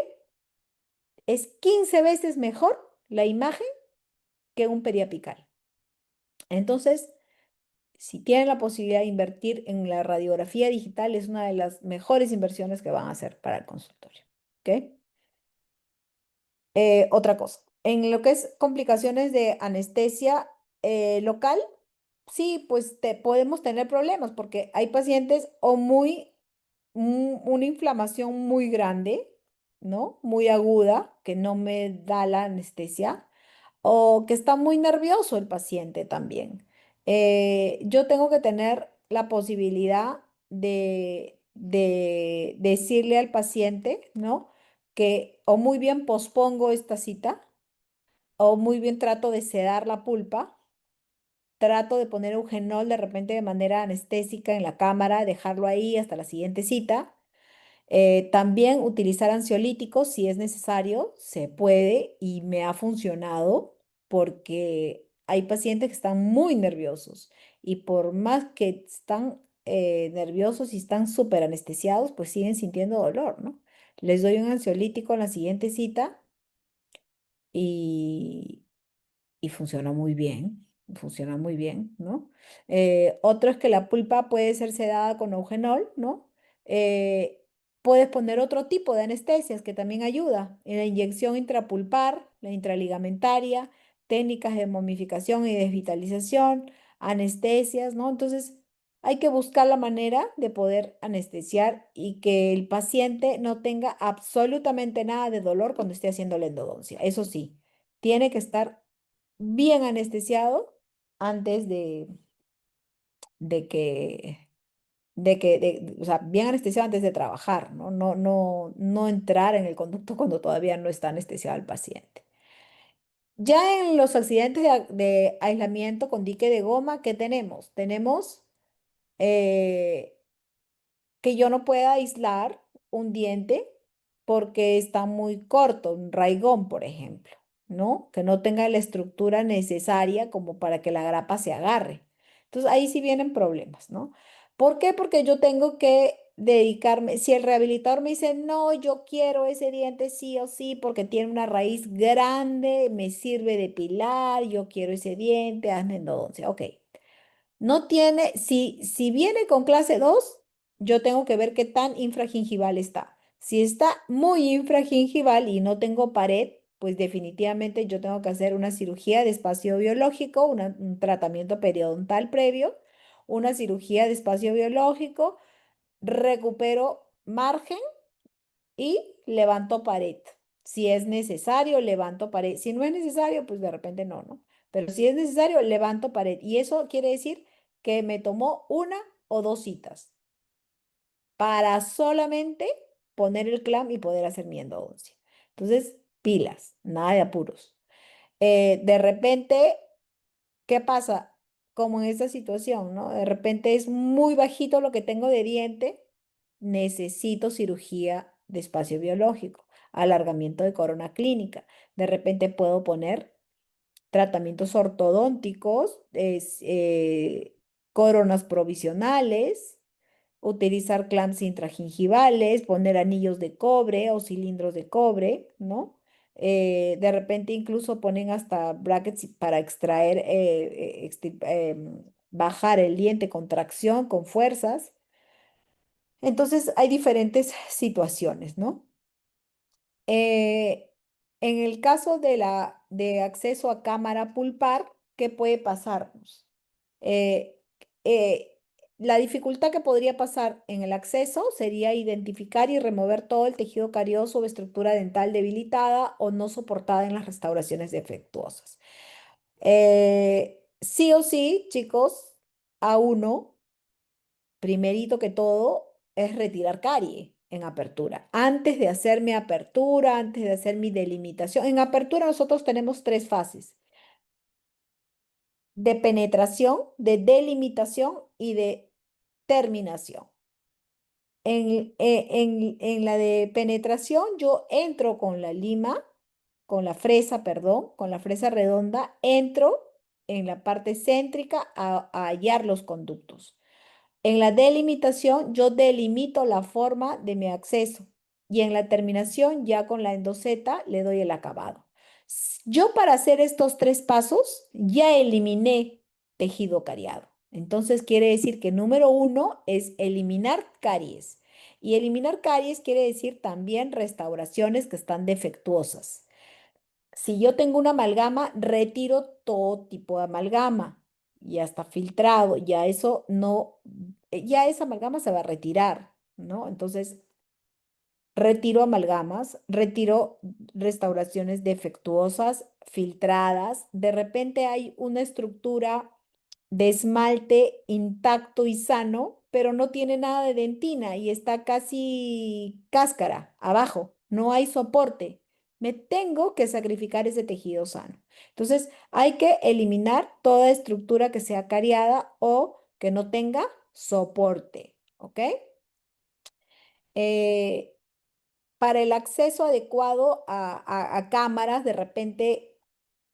es 15 veces mejor la imagen que un periapical. Entonces, si tienen la posibilidad de invertir en la radiografía digital, es una de las mejores inversiones que van a hacer para el consultorio. ¿Ok? Otra cosa, en lo que es complicaciones de anestesia local, sí, pues podemos tener problemas porque hay pacientes o una inflamación muy grande, ¿no? Muy aguda, que no me da la anestesia, o que está muy nervioso el paciente también. Yo tengo que tener la posibilidad de decirle al paciente, ¿no? Que o muy bien pospongo esta cita, o muy bien trato de sedar la pulpa, trato de poner eugenol de repente de manera anestésica en la cámara, dejarlo ahí hasta la siguiente cita. También utilizar ansiolíticos si es necesario, se puede y me ha funcionado porque hay pacientes que están muy nerviosos y por más que están nerviosos y están súper anestesiados, pues siguen sintiendo dolor, ¿no? Les doy un ansiolítico en la siguiente cita y, y funciona muy bien, ¿no? Otro es que la pulpa puede ser sedada con eugenol, ¿no? Eh, Puedes poner otro tipo de anestesias que también ayuda, la inyección intrapulpar, la intraligamentaria, técnicas de momificación y desvitalización, anestesias, ¿no? Entonces, hay que buscar la manera de poder anestesiar y que el paciente no tenga absolutamente nada de dolor cuando esté haciendo la endodoncia. Eso sí, tiene que estar bien anestesiado antes de que, o sea, bien anestesiado antes de trabajar, ¿no? No entrar en el conducto cuando todavía no está anestesiado el paciente. Ya en los accidentes de aislamiento con dique de goma, ¿qué tenemos? Tenemos eh, que yo no pueda aislar un diente porque está muy corto, un raigón, por ejemplo, ¿no? Que no tenga la estructura necesaria como para que la grapa se agarre. Entonces ahí sí vienen problemas, ¿no? ¿Por qué? Porque yo tengo que dedicarme, si el rehabilitador me dice, no, yo quiero ese diente sí o sí porque tiene una raíz grande, me sirve de pilar, yo quiero ese diente, hazme endodoncia, ok. No tiene, si viene con clase 2, yo tengo que ver qué tan infragingival está. Si está muy infragingival y no tengo pared, pues definitivamente yo tengo que hacer una cirugía de espacio biológico, un tratamiento periodontal previo, una cirugía de espacio biológico, recupero margen y levanto pared. Si es necesario, levanto pared. Si no es necesario, pues de repente no, ¿no? Pero si es necesario, levanto pared. Y eso quiere decir que me tomó una o dos citas para solamente poner el clam y poder hacer mi endodoncia. Entonces, pilas, nada de apuros. De repente, ¿qué pasa? Como en esta situación, ¿no? De repente es muy bajito lo que tengo de diente, necesito cirugía de espacio biológico, alargamiento de corona clínica. De repente puedo poner tratamientos ortodónticos, coronas provisionales, utilizar clamps intragingivales, poner anillos de cobre o cilindros de cobre, ¿no? De repente incluso ponen hasta brackets para extraer, bajar el diente con tracción, con fuerzas. Entonces hay diferentes situaciones, ¿no? Eh, en el caso de acceso a cámara pulpar, ¿qué puede pasarnos? Eh, eh, la dificultad que podría pasar en el acceso sería identificar y remover todo el tejido carioso o estructura dental debilitada o no soportada en las restauraciones defectuosas. Sí o sí, chicos, a uno primerito que todo, es retirar carie en apertura. Antes de hacer mi apertura, antes de hacer mi delimitación. En apertura nosotros tenemos tres fases: de penetración, de delimitación y de terminación. En la de penetración yo entro con la lima, con la fresa, perdón, con la fresa redonda, entro en la parte céntrica a hallar los conductos. En la delimitación, yo delimito la forma de mi acceso y en la terminación, ya con la endoseta, le doy el acabado. Yo para hacer estos tres pasos ya eliminé tejido cariado. Entonces quiere decir que número uno es eliminar caries. Y eliminar caries quiere decir también restauraciones que están defectuosas. Si yo tengo una amalgama, retiro todo tipo de amalgama. Ya está filtrado, ya eso no, ya esa amalgama se va a retirar, ¿no? Entonces, retiro amalgamas, retiro restauraciones defectuosas, filtradas. De repente hay una estructura de esmalte intacto y sano, pero no tiene nada de dentina y está casi cáscara abajo, no hay soporte. Me tengo que sacrificar ese tejido sano. Entonces, hay que eliminar toda estructura que sea cariada o que no tenga soporte, ¿ok? Eh, para el acceso adecuado a cámaras, de repente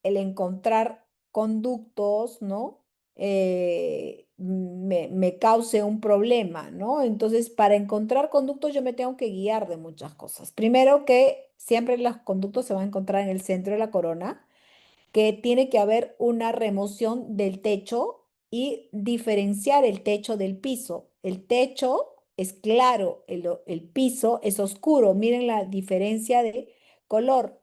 el encontrar conductos, ¿no? me cause un problema, ¿no? Entonces, para encontrar conductos yo me tengo que guiar de muchas cosas. Primero que siempre los conductos se van a encontrar en el centro de la corona, que tiene que haber una remoción del techo y diferenciar el techo del piso. El techo es claro, el piso es oscuro. Miren la diferencia de color.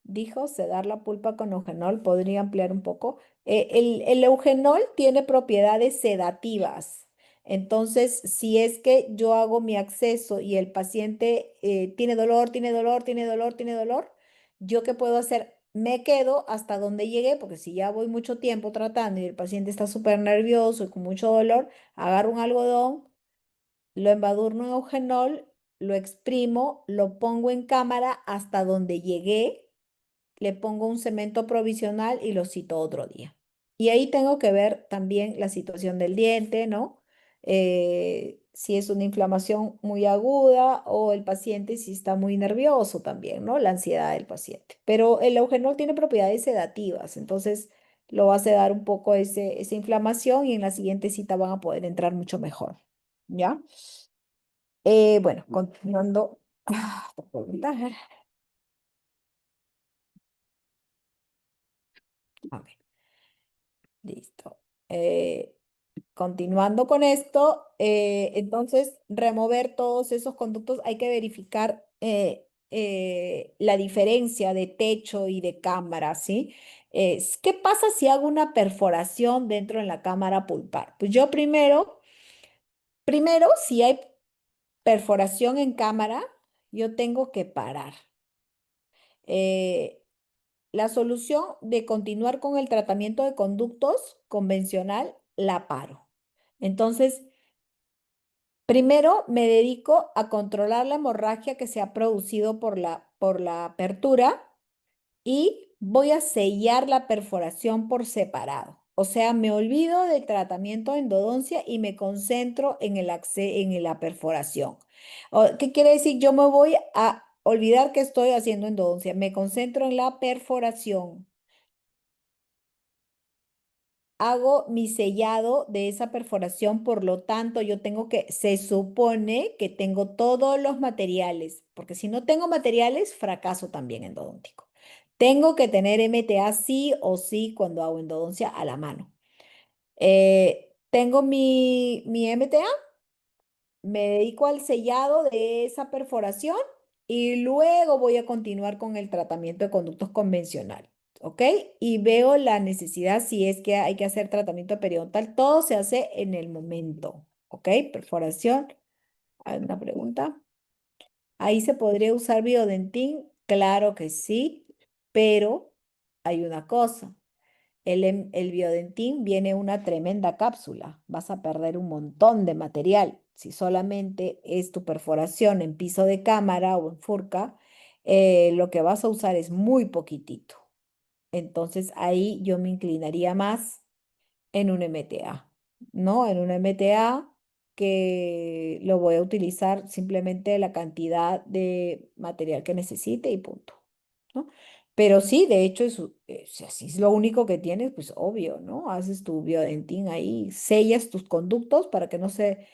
Dijo sedar la pulpa con eugenol. ¿Podría ampliar un poco? El eugenol tiene propiedades sedativas. Entonces, si es que yo hago mi acceso y el paciente tiene dolor, tiene dolor, tiene dolor, tiene dolor, ¿yo qué puedo hacer? Me quedo hasta donde llegué, porque si ya voy mucho tiempo tratando y el paciente está súper nervioso y con mucho dolor, agarro un algodón, lo embadurno en eugenol, lo exprimo, lo pongo en cámara hasta donde llegué, le pongo un cemento provisional y lo cito otro día. Y ahí tengo que ver también la situación del diente, ¿no? Si es una inflamación muy aguda o el paciente si está muy nervioso también, ¿no? La ansiedad del paciente. Pero el eugenol tiene propiedades sedativas, entonces lo va a sedar un poco esa inflamación y en la siguiente cita van a poder entrar mucho mejor, ¿ya? Bueno, continuando. Te puedo preguntar. A ver, listo. Eh, Continuando con esto, entonces remover todos esos conductos, hay que verificar la diferencia de techo y de cámara, ¿sí? ¿Qué pasa si hago una perforación dentro de la cámara pulpar? Pues yo primero, si hay perforación en cámara, yo tengo que parar. Eh, la solución de continuar con el tratamiento de conductos convencional, la paro. Entonces, primero me dedico a controlar la hemorragia que se ha producido por la apertura y voy a sellar la perforación por separado. O sea, me olvido del tratamiento de endodoncia y me concentro en en la perforación. ¿Qué quiere decir? Yo me voy a olvidar que estoy haciendo endodoncia. Me concentro en la perforación. Hago mi sellado de esa perforación, por lo tanto, se supone que tengo todos los materiales, porque si no tengo materiales, fracaso también endodóntico. Tengo que tener MTA sí o sí cuando hago endodoncia a la mano. Tengo mi MTA, me dedico al sellado de esa perforación y luego voy a continuar con el tratamiento de conductos convencional, ¿ok? Y veo la necesidad si es que hay que hacer tratamiento periodontal. Todo se hace en el momento, ¿ok? Perforación. ¿Hay una pregunta? ¿Ahí se podría usar biodentín? Claro que sí, pero hay una cosa. El biodentín viene una tremenda cápsula. Vas a perder un montón de material. Si solamente es tu perforación en piso de cámara o en furca, lo que vas a usar es muy poquitito. Entonces ahí yo me inclinaría más en un MTA, ¿no? En un MTA que lo voy a utilizar simplemente la cantidad de material que necesite y punto, ¿no? Pero sí, de hecho, si así es lo único que tienes, pues obvio, ¿no? Haces tu biodentín ahí, sellas tus conductos para que no se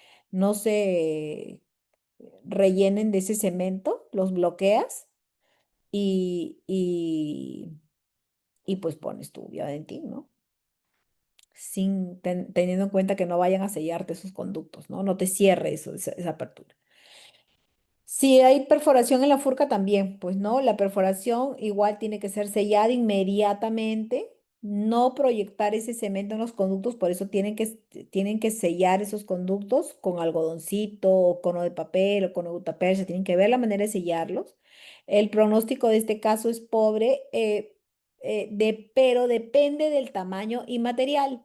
rellenen de ese cemento, los bloqueas y, y, y pues pones tu biodentín, ¿no? Teniendo en cuenta que no vayan a sellarte esos conductos, ¿no? No te cierre esa apertura. Si hay perforación en la furca también, pues no, la perforación igual tiene que ser sellada inmediatamente, no proyectar ese cemento en los conductos, por eso tienen que sellar esos conductos con algodoncito o cono de papel o cono de gutapercha, tienen que ver la manera de sellarlos. El pronóstico de este caso es pobre, pero depende del tamaño y material.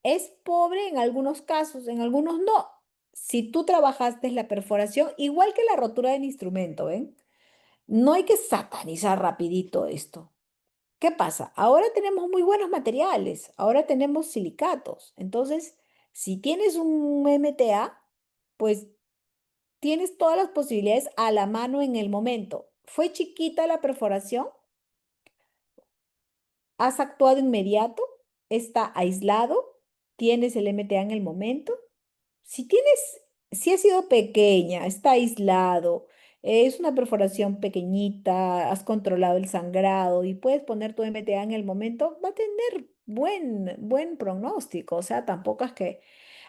Es pobre en algunos casos, en algunos no. Si tú trabajaste la perforación, igual que la rotura del instrumento, ¿ven? No hay que satanizar rapidito esto. ¿Qué pasa? Ahora tenemos muy buenos materiales, ahora tenemos silicatos. Entonces, si tienes un MTA, pues tienes todas las posibilidades a la mano en el momento. ¿Fue chiquita la perforación? ¿Has actuado inmediato? está aislado, tienes el MTA en el momento. Si tienes, si ha sido pequeña, está aislado, es una perforación pequeñita, has controlado el sangrado y puedes poner tu MTA en el momento, va a tener buen pronóstico. O sea, tampoco es que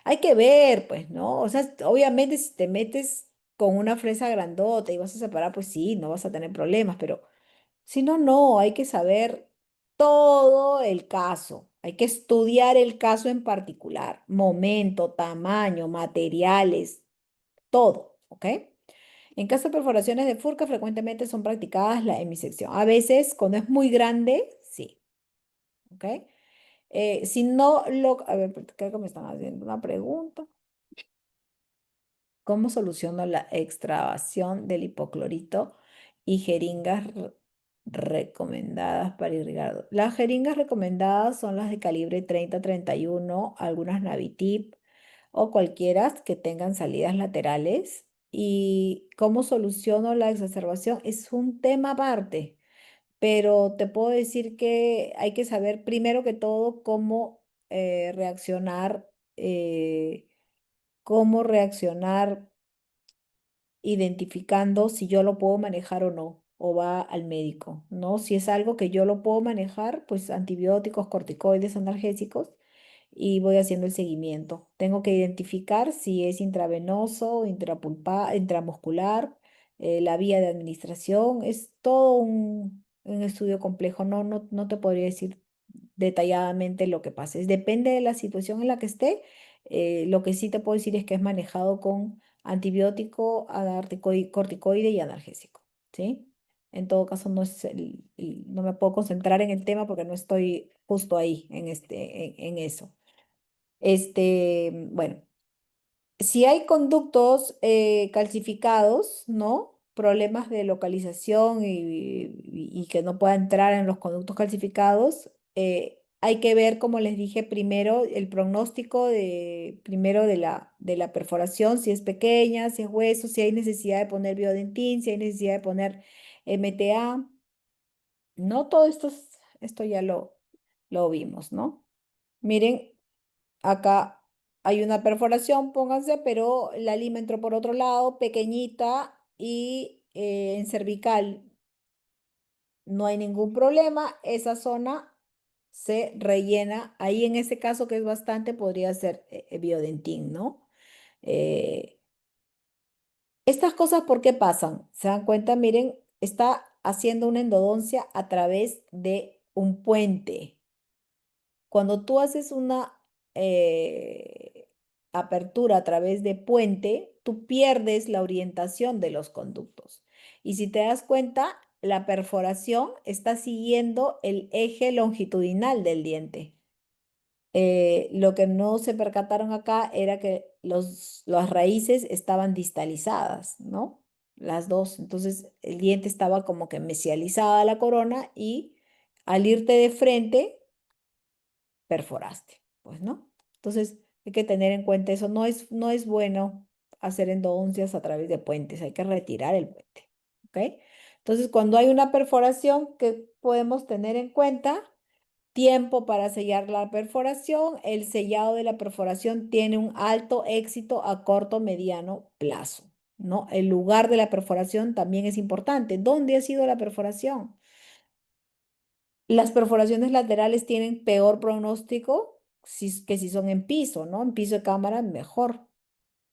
hay que ver, pues, ¿no? O sea, obviamente si te metes con una fresa grandota y vas a separar, pues sí, no vas a tener problemas, pero si no, no, hay que saber todo el caso. Hay que estudiar el caso en particular, momento, tamaño, materiales, todo, ¿ok? En caso de perforaciones de furca, frecuentemente son practicadas la hemisección. A veces, cuando es muy grande, sí, ¿ok? Si no lo... A ver, creo que me están haciendo una pregunta. ¿Cómo soluciono la extravasación del hipoclorito y jeringas recomendadas para irrigar? Las jeringas recomendadas son las de calibre 30-31, algunas Navitip o cualquiera que tengan salidas laterales. ¿Y cómo soluciono la exacerbación? Es un tema aparte, pero te puedo decir que hay que saber primero que todo reaccionar, cómo reaccionar identificando si yo lo puedo manejar o no, o va al médico, ¿no? Si es algo que yo lo puedo manejar, pues antibióticos, corticoides, analgésicos, y voy haciendo el seguimiento. Tengo que identificar si es intravenoso, intramuscular, la vía de administración, es todo un estudio complejo, no te podría decir detalladamente lo que pasa. Depende de la situación en la que esté. Lo que sí te puedo decir es que es manejado con antibiótico, corticoide y analgésico, ¿sí? En todo caso, no me puedo concentrar en el tema porque no estoy justo ahí en eso. Bueno, si hay conductos calcificados, ¿no? Problemas de localización y que no pueda entrar en los conductos calcificados, hay que ver, como les dije primero, el pronóstico primero de la perforación, si es pequeña, si es hueso, si hay necesidad de poner biodentín, si hay necesidad de poner MTA. No todo esto ya lo vimos, ¿no? Miren, acá hay una perforación, pónganse, pero la lima entró por otro lado, pequeñita, y en cervical no hay ningún problema. Esa zona se rellena. Ahí en ese caso, que es bastante, podría ser biodentín, ¿no? Eh, estas cosas, ¿por qué pasan? ¿Se dan cuenta? Miren, está haciendo una endodoncia a través de un puente. Cuando tú haces una apertura a través de puente, tú pierdes la orientación de los conductos. Y si te das cuenta, la perforación está siguiendo el eje longitudinal del diente. Lo que no se percataron acá era que las raíces estaban distalizadas, ¿no? Las dos. Entonces, el diente estaba como que mesializada la corona y al irte de frente, perforaste, pues, ¿no? Entonces, hay que tener en cuenta eso. No es bueno hacer endodoncias a través de puentes, hay que retirar el puente, ¿ok? Entonces, cuando hay una perforación, ¿qué podemos tener en cuenta? Tiempo para sellar la perforación. El sellado de la perforación tiene un alto éxito a corto, mediano plazo, ¿no? El lugar de la perforación también es importante. ¿Dónde ha sido la perforación? Las perforaciones laterales tienen peor pronóstico que si son en piso, ¿no? En piso de cámara, mejor,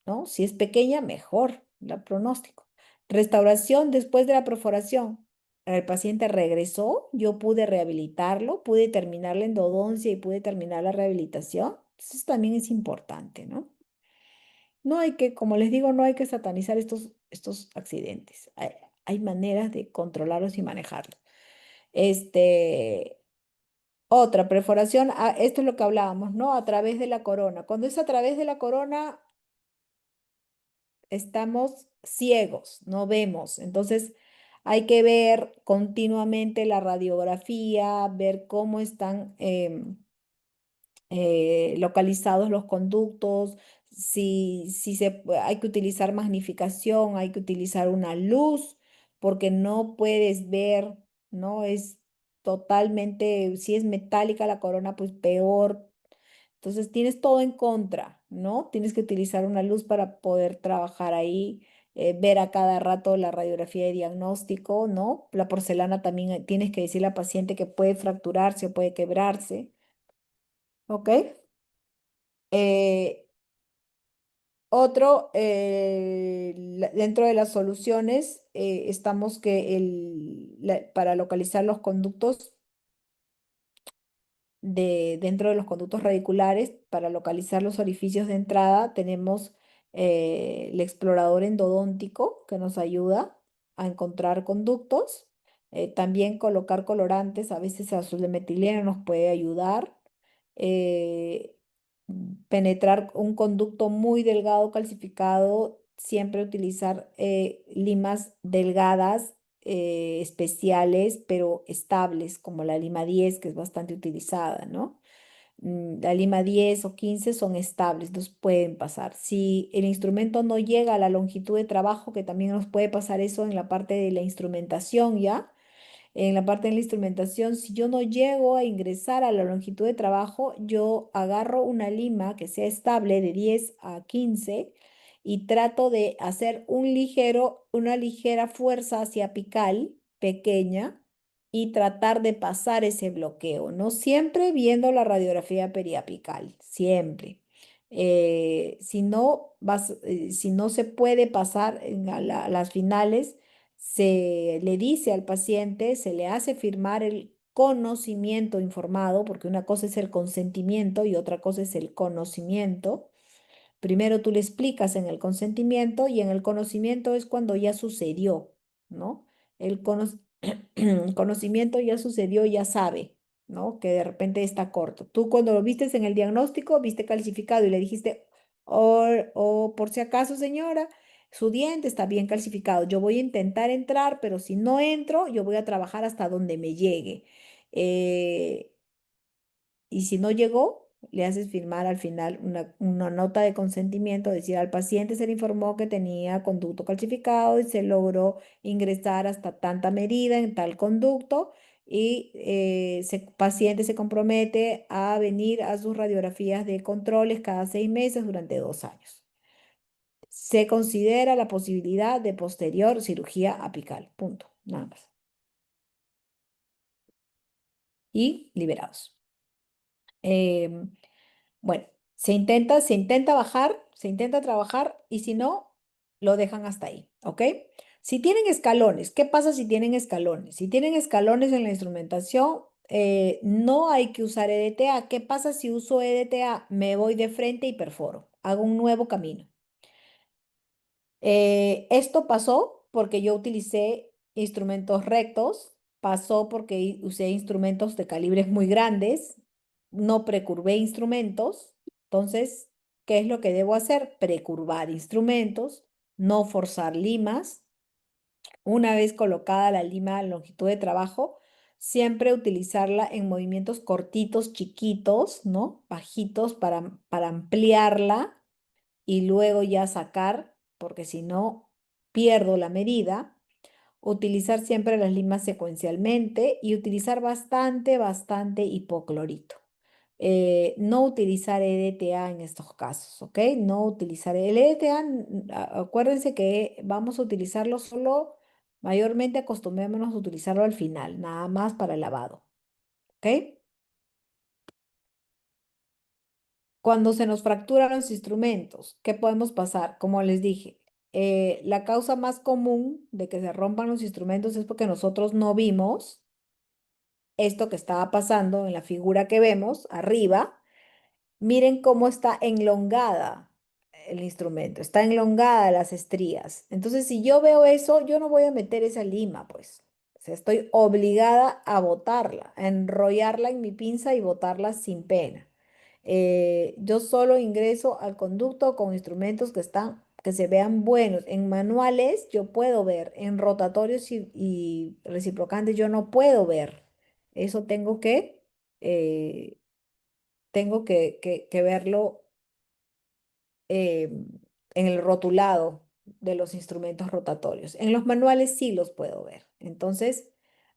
¿no? Si es pequeña, mejor el pronóstico. Restauración después de la perforación. El paciente regresó, yo pude rehabilitarlo, pude terminar la endodoncia y pude terminar la rehabilitación. Eso también es importante, ¿no? No hay que, como les digo, no hay que satanizar estos accidentes. Hay maneras de controlarlos y manejarlos. Este, Otra perforación, esto es lo que hablábamos, ¿no? A través de la corona. Cuando es a través de la corona, estamos ciegos, no vemos. Entonces, hay que ver continuamente la radiografía, ver cómo están localizados los conductos, hay que utilizar magnificación, hay que utilizar una luz, porque no puedes ver, ¿no? totalmente, si es metálica la corona, pues peor. Entonces tienes todo en contra, ¿no? Tienes que utilizar una luz para poder trabajar ahí, ver a cada rato la radiografía de diagnóstico, ¿no? La porcelana también tienes que decirle al paciente que puede fracturarse o puede quebrarse, ¿ok? Eh, Dentro de las soluciones, estamos que para localizar los conductos dentro de los conductos radiculares, para localizar los orificios de entrada, tenemos el explorador endodóntico que nos ayuda a encontrar conductos. También colocar colorantes, a veces azul de metileno nos puede ayudar. eh, Penetrar un conducto muy delgado calcificado, siempre utilizar limas delgadas, especiales, pero estables, como la lima 10 que es bastante utilizada, ¿no? La lima 10 o 15 son estables, nos pueden pasar. Si el instrumento no llega a la longitud de trabajo, que también nos puede pasar eso en la parte de la instrumentación, ¿ya? En la parte de la instrumentación, si yo no llego a ingresar a la longitud de trabajo, yo agarro una lima que sea estable de 10 a 15 y trato de hacer una ligera fuerza hacia apical pequeña y tratar de pasar ese bloqueo, ¿no? Siempre viendo la radiografía periapical, siempre. Si no se puede pasar a las finales, se le dice al paciente, se le hace firmar el conocimiento informado, porque una cosa es el consentimiento y otra cosa es el conocimiento. Primero tú le explicas en el consentimiento y en el conocimiento es cuando ya sucedió, ¿no? El el conocimiento ya sucedió, ya sabe, ¿no? Que de repente está corto. Tú cuando lo vistes en el diagnóstico, viste calcificado y le dijiste, o por si acaso, señora, su diente está bien calcificado. Yo voy a intentar entrar, pero si no entro, yo voy a trabajar hasta donde me llegue. Eh, y si no llegó, le haces firmar al final una nota de consentimiento, decir al paciente se le informó que tenía conducto calcificado y se logró ingresar hasta tanta medida en tal conducto y paciente se compromete a venir a sus radiografías de controles cada 6 meses durante 2 años. Se considera la posibilidad de posterior cirugía apical. Punto. Nada más. Y liberados. Em, Bueno, se intenta trabajar y si no, lo dejan hasta ahí, ¿ok? Si tienen escalones, ¿qué pasa si tienen escalones? Si tienen escalones en la instrumentación, no hay que usar EDTA. ¿Qué pasa si uso EDTA? Me voy de frente y perforo, hago un nuevo camino. Esto pasó porque yo utilicé instrumentos rectos, pasó porque usé instrumentos de calibres muy grandes, no precurvé instrumentos. Entonces, ¿qué es lo que debo hacer? Precurvar instrumentos, no forzar limas. Una vez colocada la lima a longitud de trabajo, siempre utilizarla en movimientos cortitos, chiquitos, ¿no? Bajitos para ampliarla y luego ya sacar, porque si no pierdo la medida. Utilizar siempre las limas secuencialmente y utilizar bastante hipoclorito. No utilizar EDTA en estos casos, ¿ok? No utilizar el EDTA, acuérdense que vamos a utilizarlo solo, mayormente acostumbrémonos a utilizarlo al final, nada más para el lavado, ¿ok? Cuando se nos fracturan los instrumentos, ¿qué podemos pasar? Como les dije, la causa más común de que se rompan los instrumentos es porque nosotros no vimos esto que estaba pasando en la figura que vemos arriba. Miren cómo está enlongada el instrumento, está enlongada las estrías. Entonces, si yo veo eso, yo no voy a meter esa lima, pues. O sea, estoy obligada a botarla, a enrollarla en mi pinza y botarla sin pena. Yo solo ingreso al conducto con instrumentos que se vean buenos. En manuales yo puedo ver, en rotatorios y reciprocantes yo no puedo ver. Eso eh, tengo que verlo eh, en el rotulado de los instrumentos rotatorios. En los manuales sí los puedo ver. Entonces,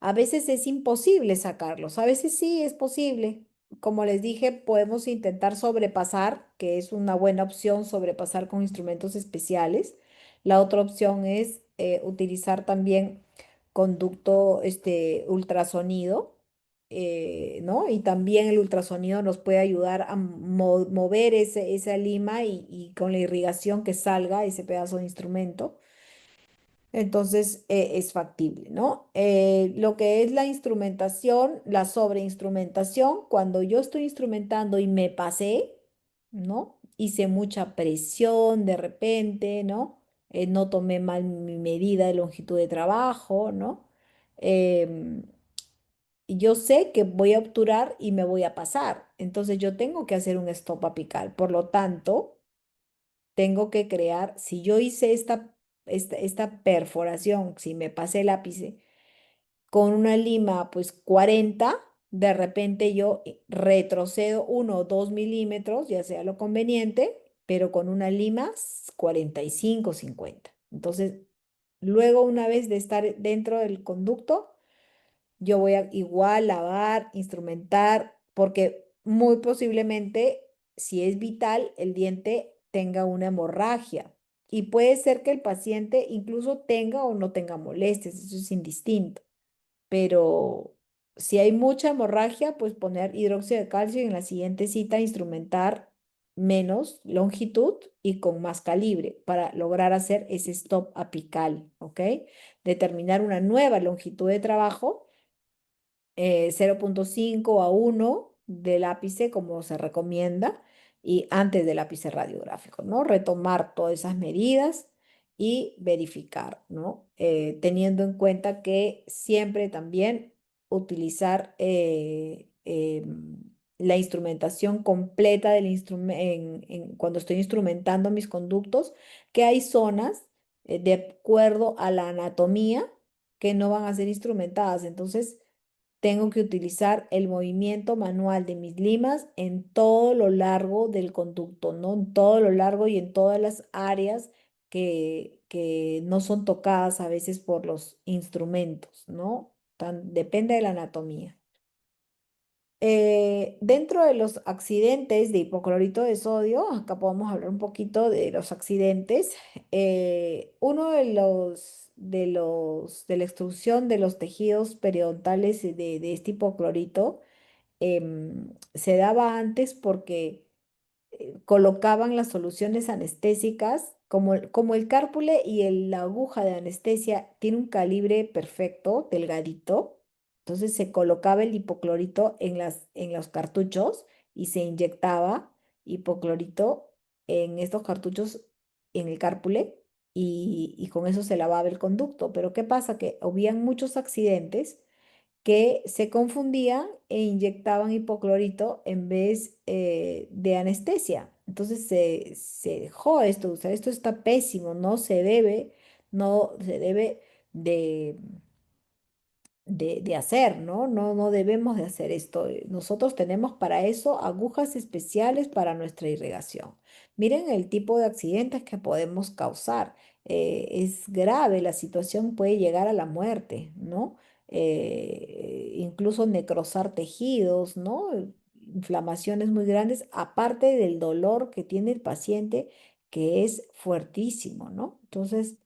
A veces es imposible sacarlos, a veces sí es posible. Como les dije, podemos intentar sobrepasar, que es una buena opción, sobrepasar con instrumentos especiales. La otra opción es utilizar también conducto ultrasonido, ¿no? Y también el ultrasonido nos puede ayudar a mover esa lima y con la irrigación que salga ese pedazo de instrumento. Entonces es factible, ¿no? Lo que es la instrumentación, la sobreinstrumentación, cuando yo estoy instrumentando y me pasé, ¿no? Hice mucha presión de repente, ¿no? No tomé mal mi medida de longitud de trabajo, ¿no? Em, y yo sé que voy a obturar y me voy a pasar, entonces yo tengo que hacer un stop apical. Por lo tanto, tengo que crear, si yo hice esta perforación, si me pasé el lápiz con una lima pues 40, de repente yo retrocedo 1 o 2 milímetros, ya sea lo conveniente, pero con una lima 45, 50. Entonces, luego una vez de estar dentro del conducto, yo voy a igual lavar, instrumentar, porque muy posiblemente, si es vital, el diente tenga una hemorragia. Y puede ser que el paciente incluso tenga o no tenga molestias, eso es indistinto. Pero si hay mucha hemorragia, pues poner hidróxido de calcio y en la siguiente cita instrumentar menos longitud y con más calibre para lograr hacer ese stop apical, ¿ok? Determinar una nueva longitud de trabajo 0,5 a 1 del ápice, como se recomienda, y antes del ápice radiográfico, ¿no? Retomar todas esas medidas y verificar, ¿no? Teniendo en cuenta que siempre también utilizar la instrumentación completa cuando estoy instrumentando mis conductos, que hay zonas de acuerdo a la anatomía que no van a ser instrumentadas. Entonces, tengo que utilizar el movimiento manual de mis limas en todo lo largo del conducto, ¿no? En todo lo largo y en todas las áreas que no son tocadas a veces por los instrumentos, ¿no? Depende de la anatomía. Dentro de los accidentes de hipoclorito de sodio, acá podemos hablar un poquito de los accidentes. Uno de la extrusión de los tejidos periodontales de este hipoclorito se daba antes porque colocaban las soluciones anestésicas, como el cárpule y la aguja de anestesia tiene un calibre perfecto, delgadito, entonces se colocaba el hipoclorito en los cartuchos y se inyectaba hipoclorito en estos cartuchos en el cárpule y con eso se lavaba el conducto. Pero ¿qué pasa? Que habían muchos accidentes que se confundían e inyectaban hipoclorito en vez de anestesia. Entonces se dejó esto, o sea, esto está pésimo, no se debe de de hacer, ¿no? No debemos de hacer esto. Nosotros tenemos para eso agujas especiales para nuestra irrigación. Miren el tipo de accidentes que podemos causar. Es grave, la situación puede llegar a la muerte, ¿no? Incluso necrosar tejidos, ¿no? Inflamaciones muy grandes, aparte del dolor que tiene el paciente, que es fuertísimo, ¿no? Entonces,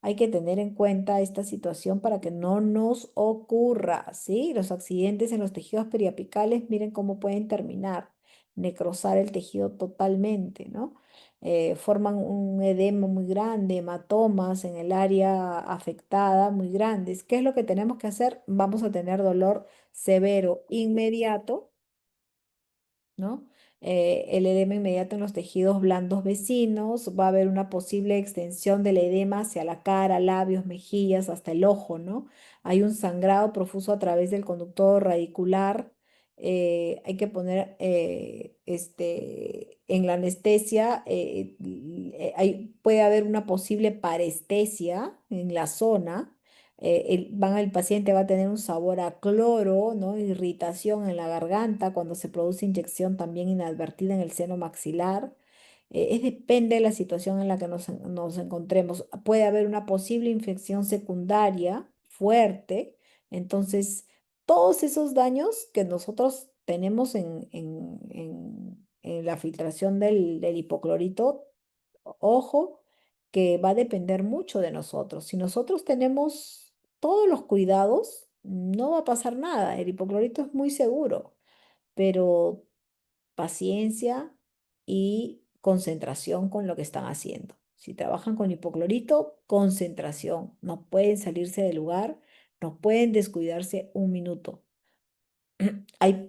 hay que tener en cuenta esta situación para que no nos ocurra, ¿sí? Los accidentes en los tejidos periapicales, miren cómo pueden terminar, necrosar el tejido totalmente, ¿no? Forman un edema muy grande, hematomas en el área afectada muy grandes. ¿Qué es lo que tenemos que hacer? Vamos a tener dolor severo inmediato, ¿no? El edema inmediato en los tejidos blandos vecinos, va a haber una posible extensión del edema hacia la cara, labios, mejillas, hasta el ojo, ¿no? Hay un sangrado profuso a través del conducto radicular. Hay que poner en la anestesia, puede haber una posible parestesia en la zona. El paciente va a tener un sabor a cloro, ¿no? Irritación en la garganta cuando se produce inyección también inadvertida en el seno maxilar. Depende de la situación en la que nos encontremos. Puede haber una posible infección secundaria fuerte Entonces, todos esos daños que nosotros tenemos en la filtración del hipoclorito, ojo, que va a depender mucho de nosotros. Si nosotros tenemos todos los cuidados, no va a pasar nada. El hipoclorito es muy seguro, pero paciencia y concentración con lo que están haciendo. Si trabajan con hipoclorito, concentración. No pueden salirse del lugar, no pueden descuidarse un minuto.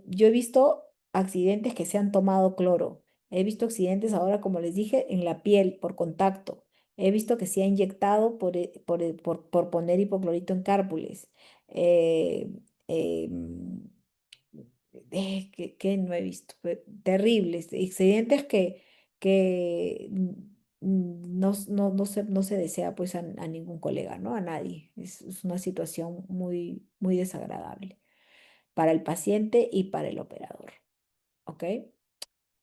Yo he visto accidentes que se han tomado cloro. He visto accidentes ahora, como les dije, en la piel por contacto. He visto que se ha inyectado por poner hipoclorito en cárpules. Eh, em, que no he visto, terribles, accidentes que no se desea pues a ningún colega, ¿no? A nadie. Es una situación muy, muy desagradable para el paciente y para el operador, ¿ok?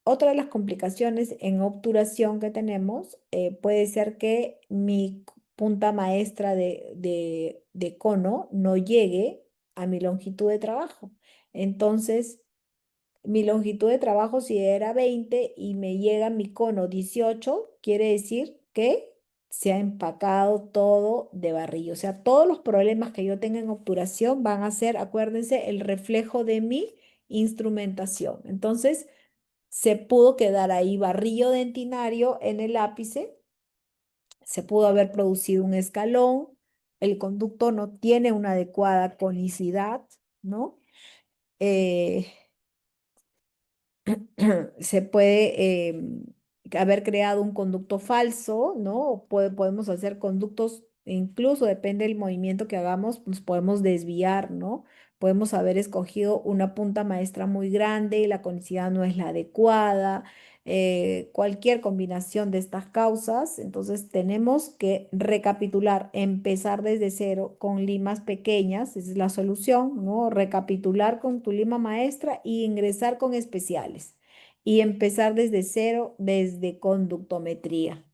Otra de las complicaciones en obturación que tenemos puede ser que mi punta maestra de cono no llegue a mi longitud de trabajo. Entonces, mi longitud de trabajo, si era 20 y me llega mi cono 18, quiere decir que se ha empacado todo de barrillo. O sea, todos los problemas que yo tenga en obturación van a ser, acuérdense, el reflejo de mi instrumentación. Entonces, se pudo quedar ahí barrillo dentinario en el ápice, se pudo haber producido un escalón, el conducto no tiene una adecuada conicidad, ¿no? Eh, se puede haber creado un conducto falso, ¿no? Podemos hacer conductos, incluso depende del movimiento que hagamos, nos podemos desviar, ¿no? Podemos haber escogido una punta maestra muy grande y la conicidad no es la adecuada. Cualquier combinación de estas causas, entonces tenemos que recapitular, empezar desde cero con limas pequeñas, esa es la solución, ¿no? Recapitular con tu lima maestra y ingresar con especiales y empezar desde cero, desde conductometría,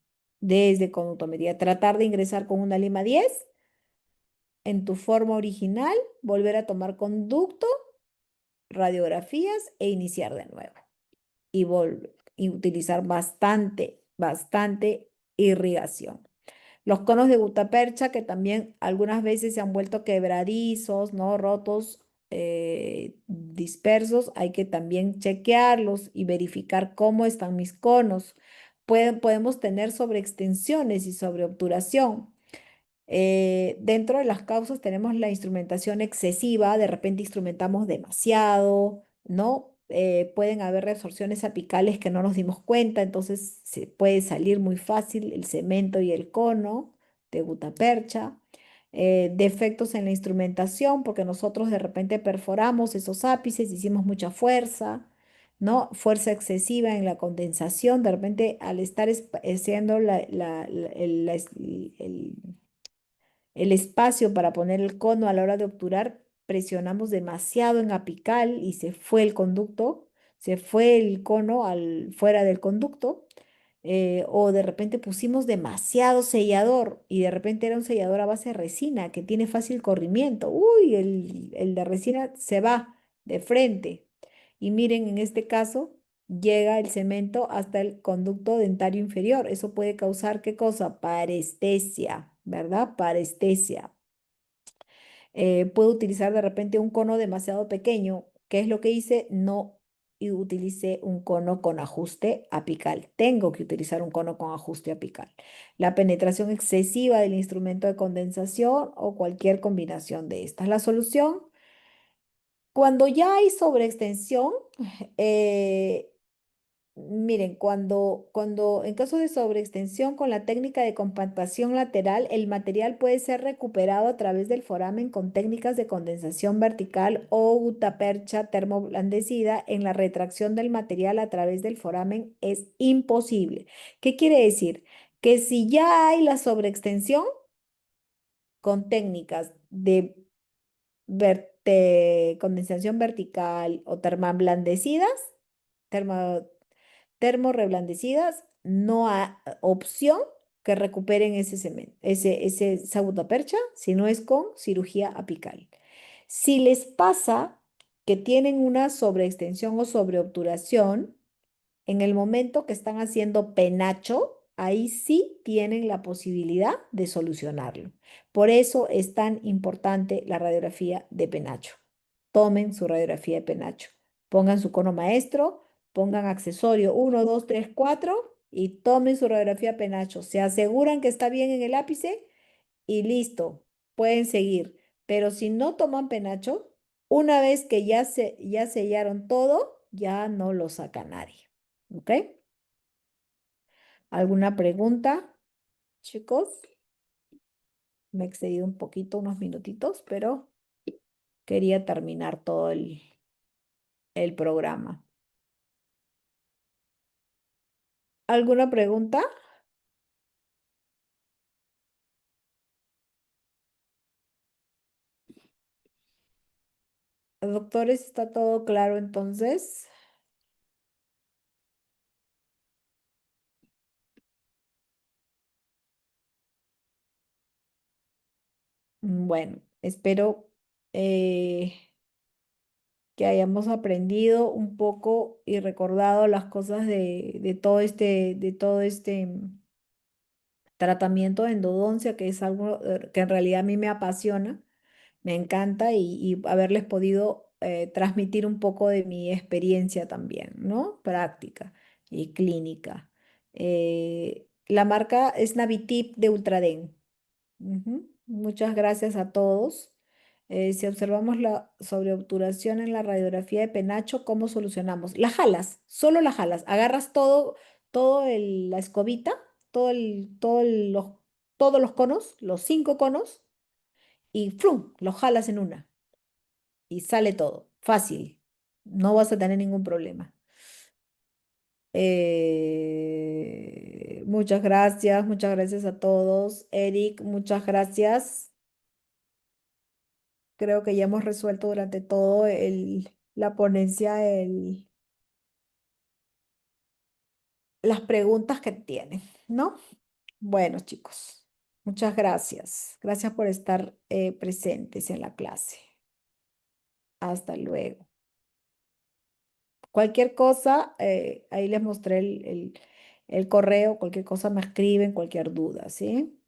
tratar de ingresar con una lima 10 en tu forma original, volver a tomar conducto, radiografías e iniciar de nuevo y utilizar bastante, bastante irrigación. Los conos de gutapercha que también algunas veces se han vuelto quebradizos, ¿no? Rotos, dispersos, hay que también chequearlos y verificar cómo están mis conos. Podemos tener sobreextensiones y sobreobturación. Dentro de las causas tenemos la instrumentación excesiva, de repente instrumentamos demasiado, ¿no? Pueden haber reabsorciones apicales que no nos dimos cuenta, entonces se puede salir muy fácil el cemento y el cono de gutapercha. Defectos en la instrumentación, porque nosotros de repente perforamos esos ápices, hicimos mucha fuerza, ¿no? Fuerza excesiva en la condensación, de repente al estar haciendo el espacio para poner el cono a la hora de obturar, presionamos demasiado en apical y se fue el conducto, se fue el cono fuera del conducto, o de repente pusimos demasiado sellador y de repente era un sellador a base de resina que tiene fácil corrimiento. Uy, el de resina se va de frente. Y miren, en este caso llega el cemento hasta el conducto dentario inferior. Eso puede causar, ¿qué cosa? Parestesia, ¿verdad? Parestesia. Puedo utilizar de repente un cono demasiado pequeño. ¿Qué es lo que hice? No utilicé un cono con ajuste apical. Tengo que utilizar un cono con ajuste apical. La penetración excesiva del instrumento de condensación o cualquier combinación de estas. La solución, cuando ya hay sobreextensión, eh, miren, cuando en caso de sobreextensión con la técnica de compactación lateral, el material puede ser recuperado a través del foramen con técnicas de condensación vertical o gutapercha termoblandecida. En la retracción del material a través del foramen es imposible. ¿Qué quiere decir? Que si ya hay la sobreextensión con técnicas de condensación vertical o termoblandecidas, termo, termorreblandecidas, no hay opción que recuperen ese cemento, esa gutapercha, si no es con cirugía apical. Si les pasa que tienen una sobreextensión o sobreobturación, en el momento que están haciendo penacho, ahí sí tienen la posibilidad de solucionarlo. Por eso es tan importante la radiografía de penacho. Tomen su radiografía de penacho. Pongan su cono maestro, pongan accesorio 1, 2, 3, 4 y tomen su radiografía de penacho. Se aseguran que está bien en el ápice y listo, pueden seguir. Pero si no toman penacho, una vez que ya sellaron todo, ya no lo saca nadie. ¿Ok? ¿Alguna pregunta, chicos? Me he excedido un poquito, unos minutitos, pero quería terminar todo el programa. ¿Alguna pregunta? Doctores, ¿está todo claro entonces? Bueno, espero eh, que hayamos aprendido un poco y recordado las cosas de todo este tratamiento de endodoncia, que es algo que en realidad a mí me apasiona, me encanta y haberles podido transmitir un poco de mi experiencia también, ¿no? Práctica y clínica. La marca es Navitip de Ultraden. Ujú. Muchas gracias a todos. Si observamos la sobreobturación en la radiografía de penacho, ¿cómo solucionamos? La jalas, solo la jalas. Agarras la escobita, todos los conos, los 5 conos, y ¡frum! Los jalas en una y sale todo. Fácil. No vas a tener ningún problema. Muchas gracias a todos. Eric, muchas gracias. Creo que ya hemos resuelto durante todo la ponencia las preguntas que tienen, ¿no? Bueno, chicos, muchas gracias. Gracias por estar presentes en la clase. Hasta luego. Cualquier cosa, ahí les mostré el correo, cualquier cosa me escriben, cualquier duda, ¿sí?